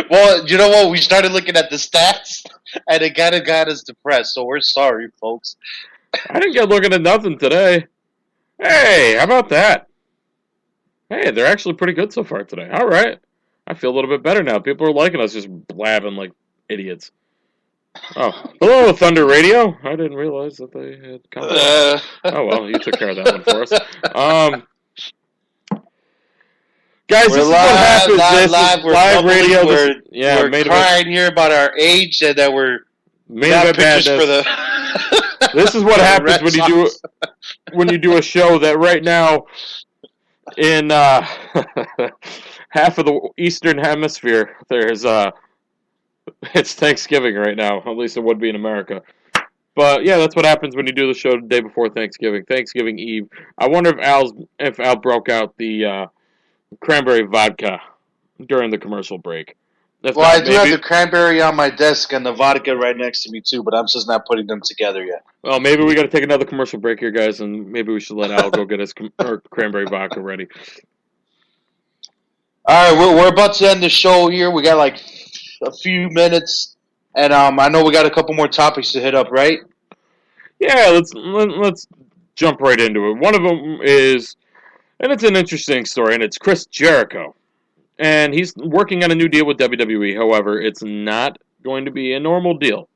Well, you know what? We started looking at the stats, and it kind of got us depressed, so we're sorry, folks. I didn't get looking at nothing today. Hey, how about that? Hey, they're actually pretty good so far today. All right. I feel a little bit better now. People are liking us just blabbing like idiots. Oh, hello, Thunder Radio. I didn't realize that they had come. Oh, well, you took care of that one for us. Guys, this is what happens. This is live radio. We're crying here about our age and that we're not pictures for the. This is what happens when you do a show that right now in half of the Eastern Hemisphere there's it's Thanksgiving right now. At least it would be in America. But yeah, that's what happens when you do the show the day before Thanksgiving, Thanksgiving Eve. I wonder if Al broke out the cranberry vodka during the commercial break. I do have the cranberry on my desk and the vodka right next to me too, but I'm just not putting them together yet. Well, maybe we got to take another commercial break here, guys, and maybe we should let Al go get his cranberry vodka ready. All right, we're about to end the show here. We got like a few minutes, and I know we got a couple more topics to hit up, right? Yeah, let's jump right into it. One of them is, and it's an interesting story, and it's Chris Jericho. And he's working on a new deal with WWE. However, it's not going to be a normal deal.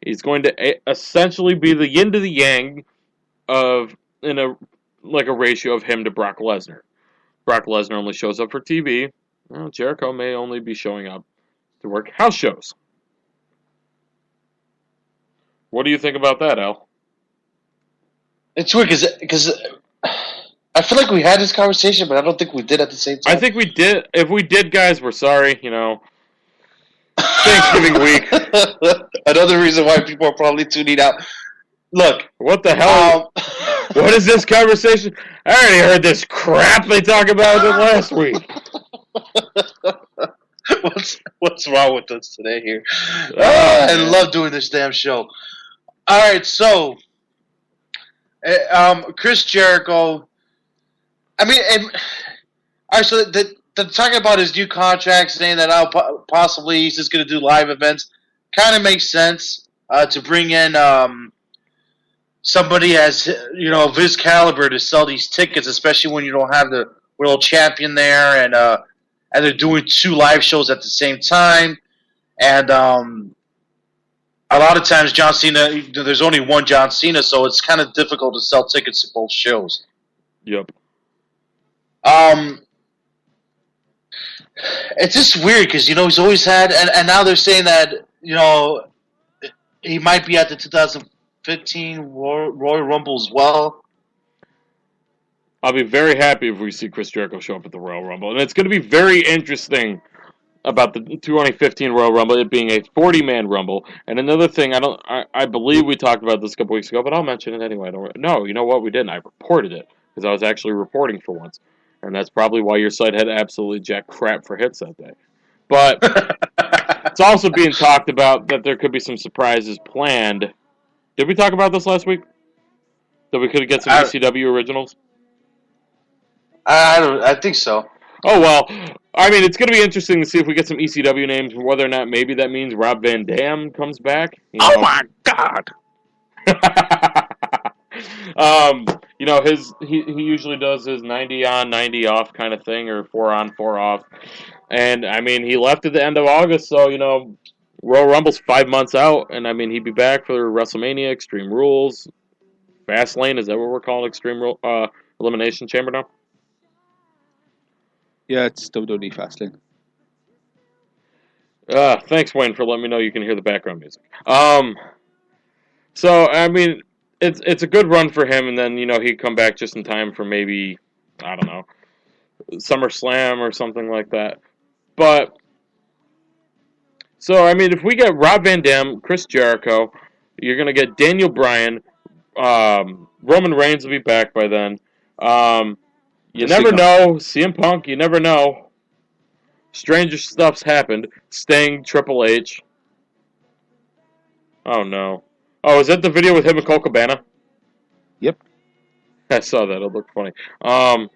He's going to essentially be the yin to the yang in a ratio of him to Brock Lesnar. Brock Lesnar only shows up for TV. Well, Jericho may only be showing up to work house shows. What do you think about that, Al? It's weird because I feel like we had this conversation, but I don't think we did at the same time. I think we did. If we did, guys, we're sorry. You know, Thanksgiving week. Another reason why people are probably tuning out. Look, what the hell? What is this conversation? I already heard this crap they talk about it last week. What's wrong with us today here? I love doing this damn show. All right, so Chris Jericho. I mean, all right. So the talking about his new contract, saying that possibly he's just going to do live events, kind of makes sense to bring in somebody as of his caliber to sell these tickets, especially when you don't have the world champion there, and they're doing 2 live shows at the same time, and a lot of times John Cena, there's only one John Cena, so it's kind of difficult to sell tickets to both shows. Yep. It's just weird because he's always had, and now they're saying that he might be at the 2015 Royal Rumble as well. I'll be very happy if we see Chris Jericho show up at the Royal Rumble, and it's going to be very interesting about the 2015 Royal Rumble, it being a 40-man Rumble. And another thing, I believe we talked about this a couple weeks ago, but I'll mention it anyway. No, you know what? We didn't. I reported it because I was actually reporting for once, and that's probably why your site had absolutely jack crap for hits that day. But it's also being talked about that there could be some surprises planned. Did we talk about this last week? That we could get some ECW originals? I think so. Oh, well, I mean, it's going to be interesting to see if we get some ECW names, whether or not maybe that means Rob Van Dam comes back. Oh, my God! He usually does his 90 on, 90 off kind of thing, or 4 on, 4 off. And, I mean, he left at the end of August, so, Royal Rumble's 5 months out, and, I mean, he'd be back for WrestleMania, Extreme Rules, Fastlane, is that what we're calling Extreme Elimination Chamber now? Yeah, it's WWE Fastlane. Thanks, Wayne, for letting me know you can hear the background music. So, I mean, it's a good run for him, and then, he'd come back just in time for maybe, I don't know, SummerSlam or something like that. But, so, I mean, if we get Rob Van Dam, Chris Jericho, you're going to get Daniel Bryan, Roman Reigns will be back by then. You never know. CM Punk, you never know. Stranger stuff's happened. Sting, Triple H. Oh, no. Oh, is that the video with him and Colt Cabana? Yep. I saw that. It looked funny. I'm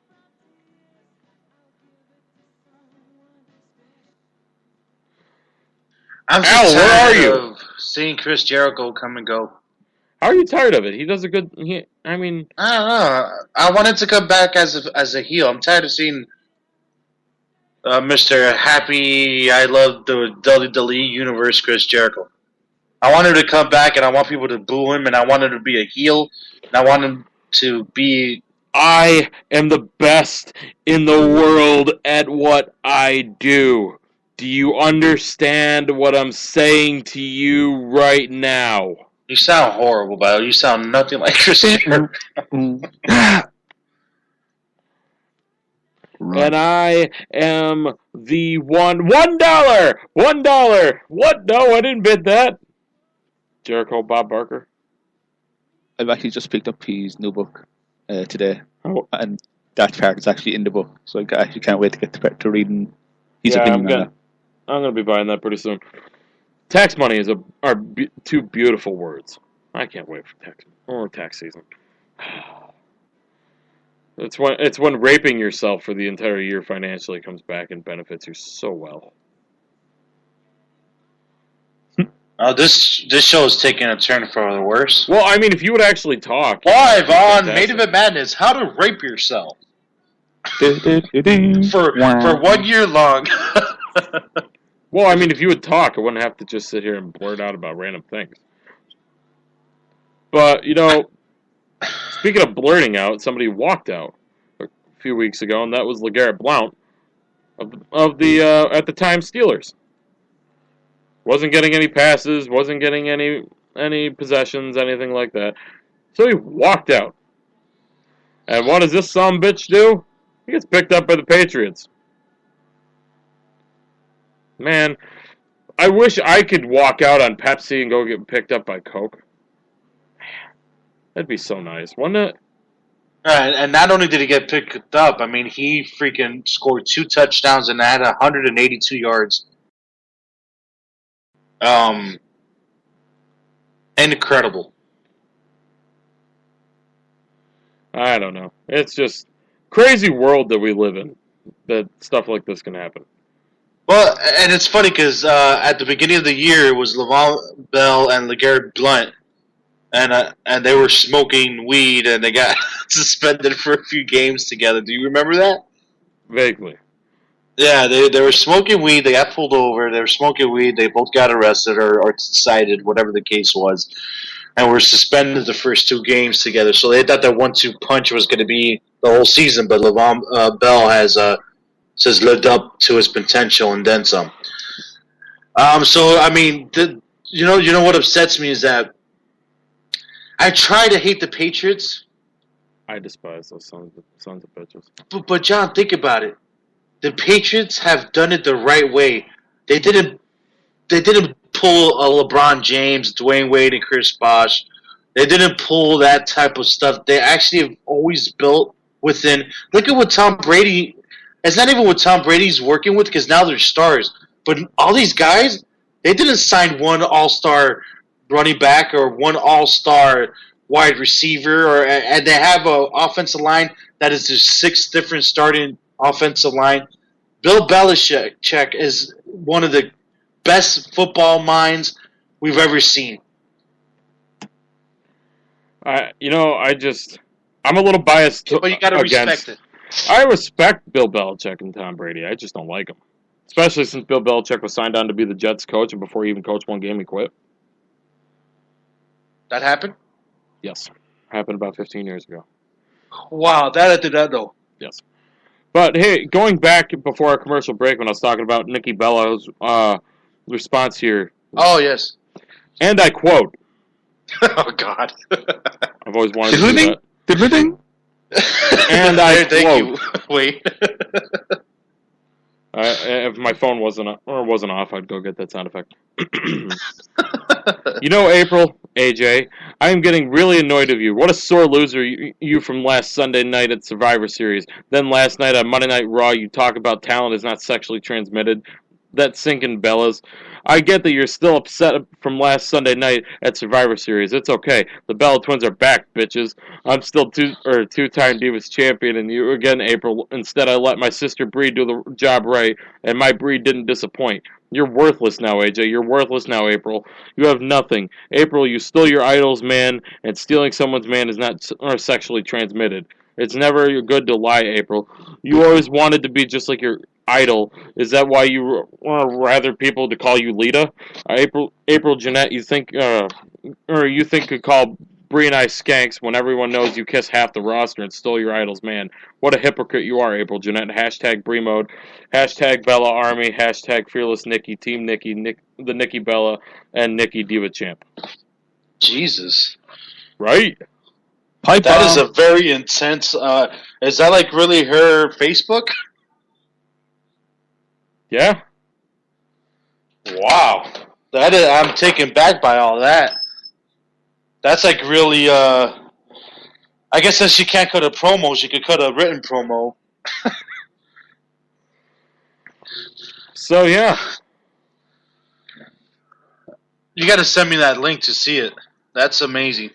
Al, where are you? Of seeing Chris Jericho come and go. How are you tired of it? He does a good... I don't know. I wanted to come back as a heel. I'm tired of seeing Mr. Happy, I love the WWE Universe Chris Jericho. I want him to come back, and I want people to boo him, and I want him to be a heel, and I want him to be... I am the best in the world at what I do. Do you understand what I'm saying to you right now? You sound horrible, Bio. You sound nothing like Chris Jericho. And I am the $1. $1. What? No, I didn't bid that. Jericho Bob Barker. I've actually just picked up his new book today. Oh. And that part is actually in the book. So I actually can't wait to get to reading his opinion on it. I'm going to be buying that pretty soon. Tax money are two beautiful words. I can't wait for tax season. It's when raping yourself for the entire year financially comes back and benefits you so well. This show is taking a turn for the worse. Well, I mean, if you would actually talk. Live on Main Event Madness, how to rape yourself. for 1 year long. Well, I mean, if you would talk, I wouldn't have to just sit here and blurt out about random things. But, speaking of blurting out, somebody walked out a few weeks ago, and that was LeGarrette Blount of the at the time Steelers. Wasn't getting any passes, wasn't getting any possessions, anything like that. So he walked out. And what does this sumbitch do? He gets picked up by the Patriots. Man, I wish I could walk out on Pepsi and go get picked up by Coke. Man, that'd be so nice, wouldn't it? And not only did he get picked up, I mean, he freaking scored 2 touchdowns and had 182 yards. Incredible. I don't know. It's just crazy world that we live in. that stuff like this can happen. Well, and it's funny because at the beginning of the year, it was Le'Veon Bell and LeGarrette Blount, and they were smoking weed, and they got suspended for a few games together. Do you remember that? Vaguely. Yeah, they were smoking weed. They got pulled over. They were smoking weed. They both got arrested or cited, whatever the case was, and were suspended the first 2 games together. So they thought that 1-2 punch was going to be the whole season, but Le'Veon Bell has lived up to his potential and then some. So I mean, you know what upsets me is that I try to hate the Patriots. I despise those sons of bitches. But John, think about it. The Patriots have done it the right way. They didn't pull a LeBron James, Dwayne Wade, and Chris Bosh. They didn't pull that type of stuff. They actually have always built within. Look at what Tom Brady. It's not even what Tom Brady's working with because now they're stars. But all these guys, they didn't sign one all-star running back or one all-star wide receiver, and they have an offensive line that is just 6 different starting offensive line. Bill Belichick is one of the best football minds we've ever seen. I'm a little biased. But you got to respect it. I respect Bill Belichick and Tom Brady. I just don't like him. Especially since Bill Belichick was signed on to be the Jets coach, and before he even coached one game, he quit. That happened? Yes. Happened about 15 years ago. Wow, that I did not know. Yes. But, hey, going back before our commercial break when I was talking about Nikki Bella's response here. Oh, yes. And I quote. Oh, God. I've always wanted to do that. Did And I Thank quote. you. Wait. If my phone wasn't off, I'd go get that sound effect. You know, April, AJ, I am getting really annoyed of you. What a sore loser you from last Sunday night at Survivor Series. Then last night on Monday Night Raw, you talk about talent is not sexually transmitted. That sinking Bellas. I get that you're still upset from last Sunday night at Survivor Series. It's okay. The Bella Twins are back, bitches. I'm still two-time Divas champion, and you again, April. Instead, I let my sister Bree do the job right, and my Bree didn't disappoint. You're worthless now, AJ. You're worthless now, April. You have nothing. April, you stole your idol's man, and stealing someone's man is not sexually transmitted. It's never good to lie, April. You always wanted to be just like your idol. Is that why you rather people to call you Lita? April Jeanette, you think could call Bree and I skanks when everyone knows you kiss half the roster and stole your idol's man. What a hypocrite you are, April Jeanette. Hashtag Bree mode. Hashtag Bella Army. Hashtag Fearless Nikki. Team Nikki. The Nikki Bella and Nikki Diva Champ. Jesus. Right? That is a very intense. Is that like really her Facebook? Yeah. Wow. I'm taken back by all that. That's like really. I guess since she can't cut a promo, she could cut a written promo. So yeah. You got to send me that link to see it. That's amazing.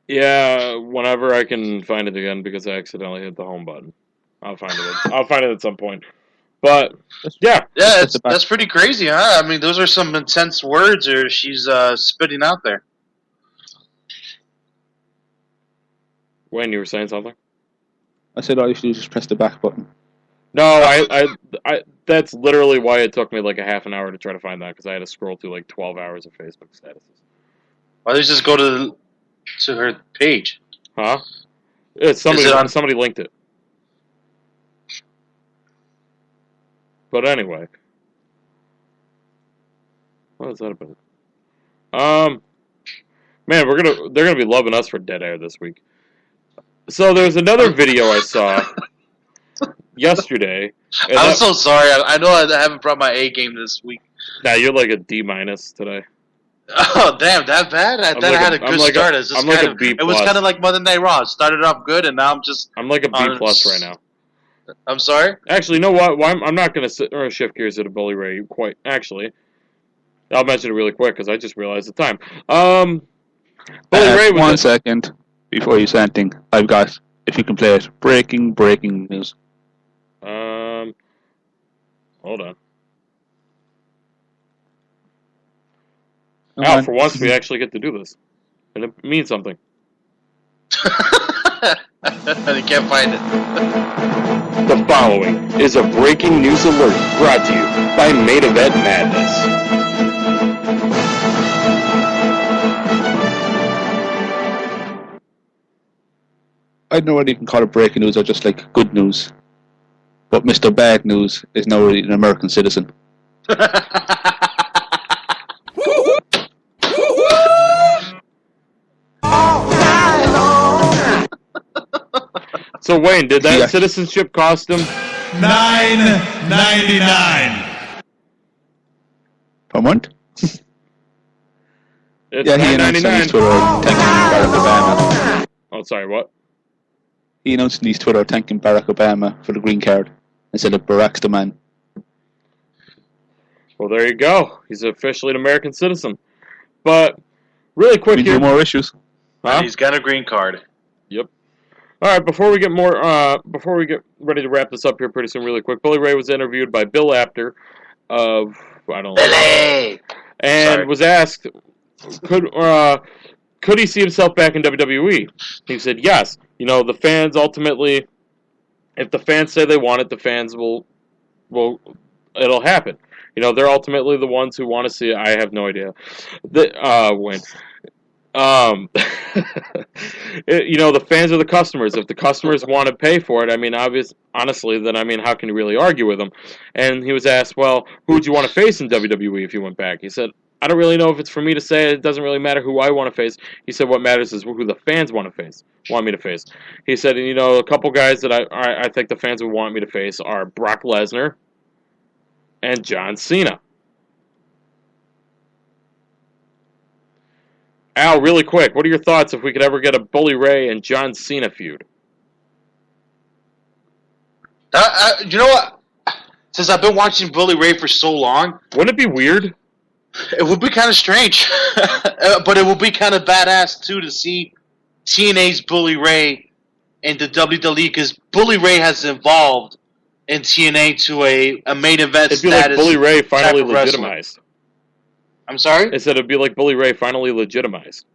Yeah, whenever I can find it again because I accidentally hit the home button. I'll find it at some point. But yeah. Yeah, that's pretty crazy, huh? I mean, those are some intense words she's spitting out there. Wayne, you were saying something? I said all you should do is just press the back button. No, I that's literally why it took me like a half an hour to try to find that because I had to scroll through like 12 hours of Facebook statuses. Why don't you just go to her page? Huh? It's somebody linked it. But anyway. What is that about? Man, they're gonna be loving us for dead air this week. So there's another video I saw yesterday. I'm so sorry. I know I haven't brought my A game this week. Nah, you're like a D- today. Oh, damn, that bad? I thought I had a good start. It was kind of like Monday Night Raw. It started off good, and now I'm like a B+ right now. I'm sorry? Actually, you know what? I'm not going to shift gears to the Bully Ray quite. Actually, I'll mention it really quick because I just realized the time. Bully Ray was 1 second before you say anything. I've got If you can play it. Breaking news. Hold on. Come Al, on. for once we actually get to do this. And it means something. I can't find it. The following is a breaking news alert brought to you by Main Event Madness. I don't know whether you can call it breaking news or just like good news. But Mr. Bad News is now an American citizen. So Wayne, did that citizenship cost him $9.99 per month? It's Yeah, he announced on his Twitter thanking Barack Obama. Oh, sorry, what? He announced on his Twitter thanking Barack Obama for the green card and said that Barack's the man. Well, there you go. He's officially an American citizen. But really quick here. More issues. Huh? He's got a green card. Yep. All right. Before we get ready to wrap this up here pretty soon, really quick, Bully Ray was interviewed by Bill Apter of Billy! and was asked could he see himself back in WWE. He said yes. You know, the fans ultimately, if the fans say they want it, the fans will it'll happen. You know, they're ultimately the ones who want to see it. I have no idea. When. You know, the fans are the customers. If the customers want to pay for it, I mean, honestly, then, I mean, how can you really argue with them? And he was asked, well, who would you want to face in WWE if you went back? He said, I don't really know if it's for me to say. It doesn't really matter who I want to face. He said, what matters is who the fans want me to face. He said, you know, a couple guys that I think the fans would want me to face are Brock Lesnar and John Cena. Al, really quick, what are your thoughts if we could ever get a Bully Ray and John Cena feud? You know what? Since I've been watching Bully Ray for so long, wouldn't it be weird? It would be kind of strange, but it would be kind of badass too to see TNA's Bully Ray in the WWE, because Bully Ray has evolved in TNA to a main event It'd be status. Like Bully Ray finally legitimized. I'm sorry? It said it'd be like Bully Ray finally legitimized.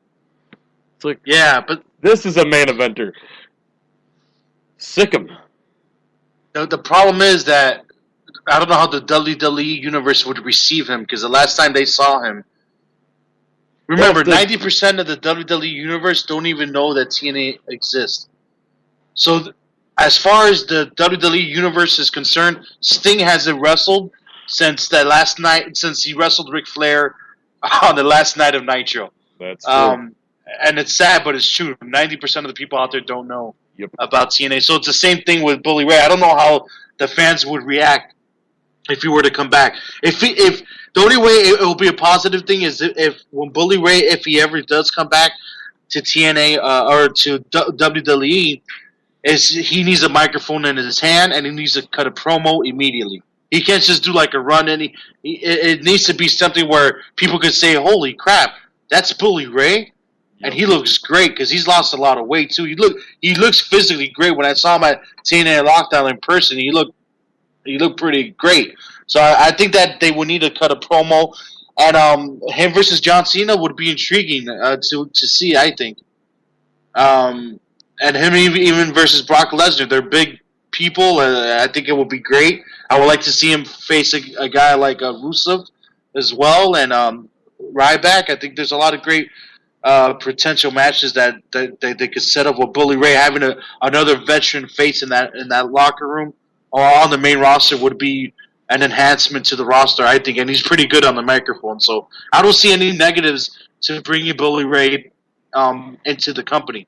It's like, yeah, but this is a main eventer. Sick him. The problem is that I don't know how the WWE universe would receive him, because the last time they saw him, remember, 90% of the WWE universe don't even know that TNA exists. So, as far as the WWE universe is concerned, Sting hasn't wrestled since he wrestled Ric Flair on the last night of Nitro. That's true. And it's sad, but it's true. 90% of the people out there don't know about TNA. So it's the same thing with Bully Ray. I don't know how the fans would react if he were to come back. If the only way it will be a positive thing is if when Bully Ray, if he ever does come back to TNA or to WWE, is he needs a microphone in his hand and he needs to cut a promo immediately. He can't just do like a run, and it needs to be something where people could say, "Holy crap, that's Bully Ray," and he looks great because he's lost a lot of weight too. He looks physically great. When I saw him at TNA Lockdown in person, he looked pretty great. So I think that they would need to cut a promo, and him versus John Cena would be intriguing to see. I think, and him even versus Brock Lesnar, they're big people. I think it would be great. I would like to see him face a guy like Rusev as well, and Ryback. I think there's a lot of great potential matches that they could set up with Bully Ray. Having another veteran face in that locker room or on the main roster would be an enhancement to the roster, I think, and he's pretty good on the microphone. So I don't see any negatives to bringing Bully Ray into the company.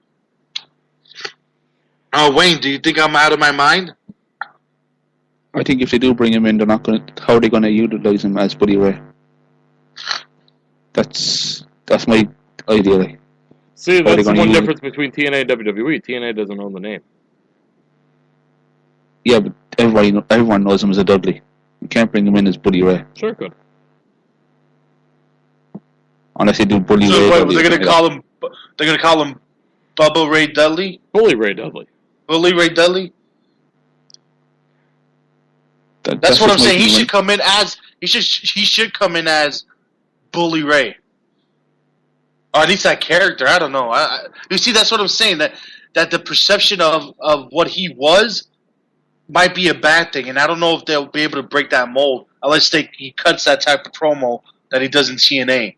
Wayne, do you think I'm out of my mind? I think if they do bring him in, they're not going to. How are they going to utilize him as Bully Ray? That's my idea. Like. See, that's the one difference between TNA and WWE. TNA doesn't own the name. Yeah, but everyone knows him as a Dudley. You can't bring him in as Bully Ray. Sure could. Unless they do Bully Ray. So they're going to call him Bubba Ray Dudley? Bully Ray Dudley. Bully Ray Dudley. That's what I'm saying. He should come in as he should come in as Bully Ray, or at least that character. I don't know. You see, that's what I'm saying. That the perception of what he was might be a bad thing, and I don't know if they'll be able to break that mold unless he cuts that type of promo that he does in TNA.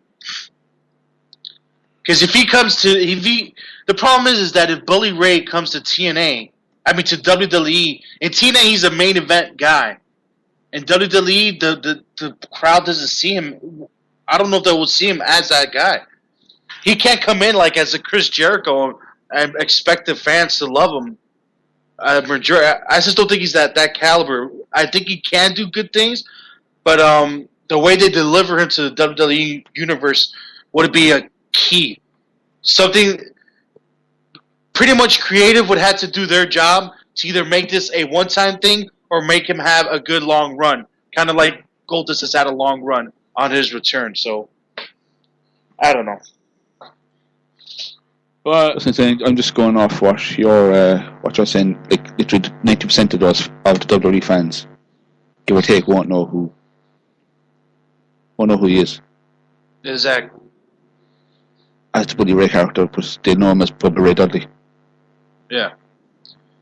Because the problem is that if Bully Ray comes to TNA, I mean to WWE, in TNA he's a main event guy. In WWE, the crowd doesn't see him. I don't know if they will see him as that guy. He can't come in like as a Chris Jericho and expect the fans to love him. I just don't think he's that caliber. I think he can do good things, but the way they deliver him to the WWE universe would be a key. Something pretty much creative would have to do their job to either make this a one-time thing or make him have a good long run. Kind of like Goldust has had a long run on his return. So, I don't know. But I'm just going off what you're saying. Like literally 90% of those of the WWE fans, give or take, won't know who he is. Exactly. As the Bully Ray character, but they know him as Bully Ray Dudley. Yeah.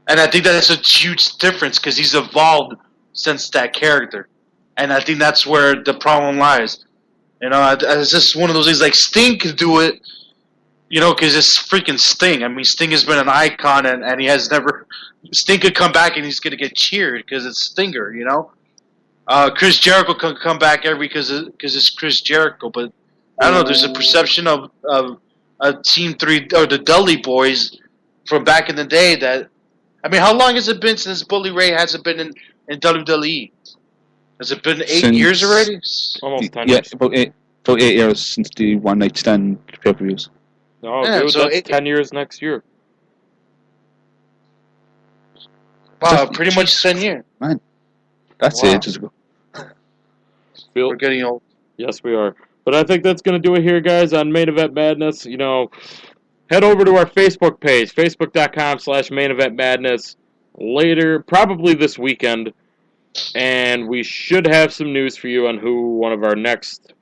And I think that's a huge difference because he's evolved since that character. And I think that's where the problem lies. You know, it's just one of those things like Sting could do it, you know, because it's freaking Sting. I mean, Sting has been an icon and he has never... Sting could come back and he's going to get cheered because it's Stinger, you know? Chris Jericho can come back because it's Chris Jericho, but I don't know, there's a perception of a Team 3 or the Dudley Boys from back in the day that... I mean, how long has it been since Bully Ray hasn't been in WWE? Has it been 8 years already? Almost 10 years. Yeah, about 8 years since the One Night Stand pay-per-views. No, dude, so that's 10 years next year. Wow, pretty much 10 years. Man, that's ages ago. We're getting old. Yes, we are. But I think that's going to do it here, guys, on Main Event Madness. You know, head over to our Facebook page, facebook.com/Main Event Madness, later, probably this weekend, and we should have some news for you on who one of our next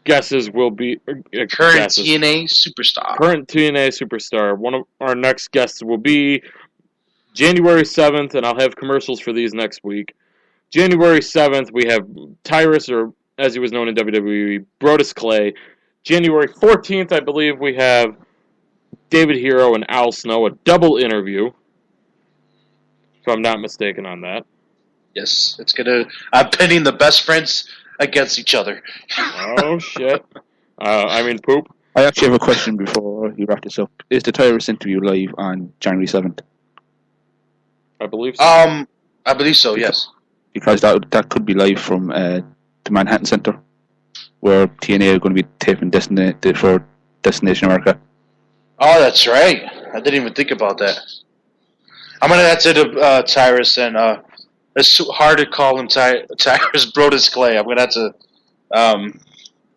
guesses will be. Current TNA superstar. Current TNA superstar. One of our next guests will be January 7th, and I'll have commercials for these next week. January 7th, we have Tyrus, or as he was known in WWE, Brodus Clay. January 14th, I believe, we have David Hero and Al Snow, a double interview, if I'm not mistaken on that. Yes, it's gonna. I'm pitting the best friends against each other. Oh, shit. I mean, poop. I actually have a question before you wrap this up. Is the Tyrus interview live on January 7th? I believe so. I believe so, yes. Because that could be live from the Manhattan Center, where TNA are going to be taping for Destination America. Oh, that's right. I didn't even think about that. I'm going to add to Tyrus, and it's hard to call him Tyrus Brodus Clay. I'm going to have to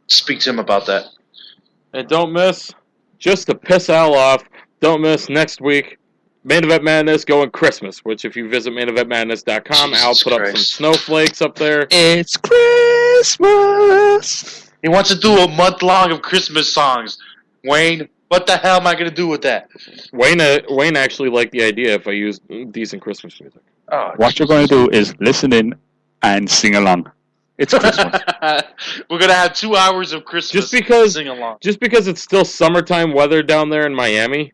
speak to him about that. And don't miss, just to piss Al off, don't miss next week, Main Event Madness going Christmas, which if you visit maineventmadness.com, Al put up some snowflakes up there. It's Christmas! He wants to do a month long of Christmas songs. Wayne, what the hell am I going to do with that? Wayne actually liked the idea if I used decent Christmas music. Oh, what you're going to do is listen in and sing along. It's Christmas. We're going to have 2 hours of Christmas sing along. Just because it's still summertime weather down there in Miami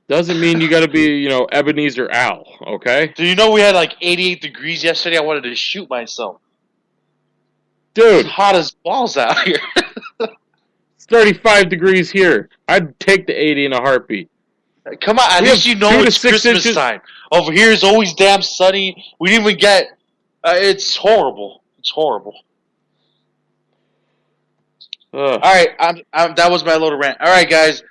doesn't mean you got to be, Ebenezer Al, okay? Do you know we had like 88 degrees yesterday? I wanted to shoot myself. Dude. It's hot as balls out here. It's 35 degrees here. I'd take the 80 in a heartbeat. Come on, at least you know it's Christmas time. Over here is always damn sunny. We didn't even get... it's horrible. It's horrible. All right, that was my little rant. All right, guys.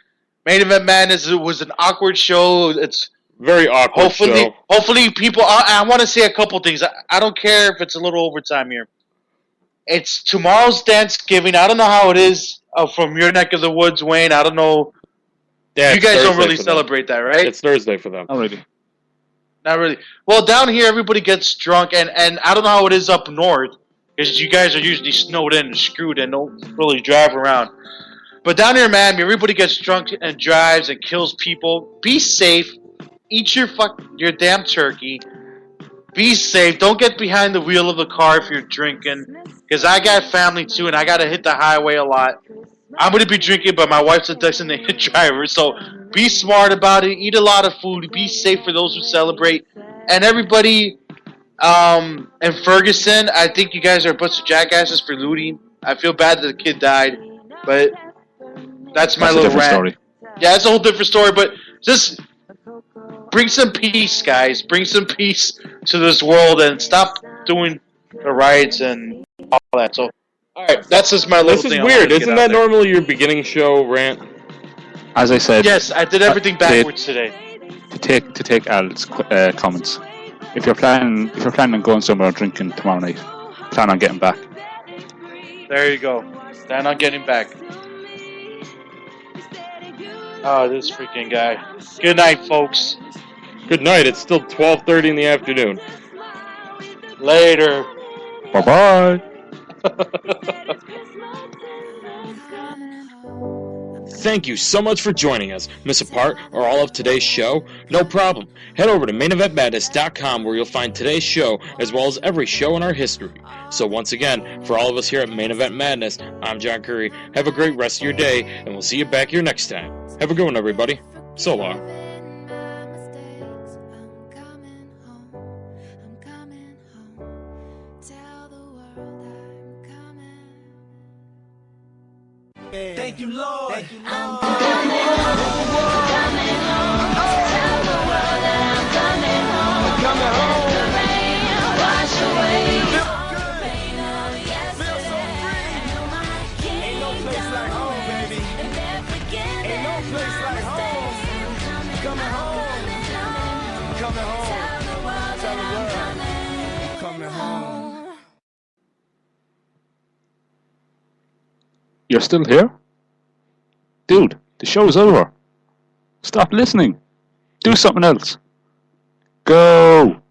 Main Event Madness, it was an awkward show. It's very awkward show. Hopefully people... I want to say a couple things. I don't care if it's a little overtime here. It's tomorrow's Thanksgiving. I don't know how it is from your neck of the woods, Wayne. I don't know Yeah, you it's guys don't Thursday really for them. celebrate that, right? It's Thursday for them. Not really. Not really. Well, down here, everybody gets drunk, and I don't know how it is up north, because you guys are usually snowed in and screwed and don't really drive around. But down here in Miami, everybody gets drunk and drives and kills people. Be safe. Eat your damn turkey. Be safe. Don't get behind the wheel of the car if you're drinking, because I got family too, and I got to hit the highway a lot. I'm going to be drinking, but my wife's a designated driver, so be smart about it. Eat a lot of food. Be safe for those who celebrate. And everybody in Ferguson, I think you guys are a bunch of jackasses for looting. I feel bad that the kid died, but that's my little rant. Story. Yeah, it's a whole different story, but just bring some peace, guys. Bring some peace to this world and stop doing the riots and all that. So, all right, that's just my little This is thing. weird. Isn't that normally your beginning show rant? As I said, Yes, I did everything backwards today. To take Al's comments. If you're planning on going somewhere drinking tomorrow night, plan on getting back. There you go. Plan on getting back. Oh, this freaking guy. Good night, folks. Good night. It's still 12:30 in the afternoon. Later. Bye-bye. Thank you so much for joining us. Miss a part or all of today's show? No problem. Head over to maineventmadness.com where you'll find today's show as well as every show in our history. So once again, for all of us here at Main Event Madness, I'm John Curry. Have a great rest of your day, and we'll see you back here next time. Have a good one, everybody. So long. Thank you, Lord. Thank you, Lord. I'm coming home. Tell the world that I'm coming home. I'm coming home. Let the rain wash away Feel all the good. pain of Feel so yesterday. free. Feel my Ain't no place like home, baby. and they're forgiving Ain't no place my like home. mistakes. I'm Coming home. home. Coming home. Tell the world Tell the that world. I'm Coming home. You're still here? Dude, the show's over. Stop listening. Do something else. Go!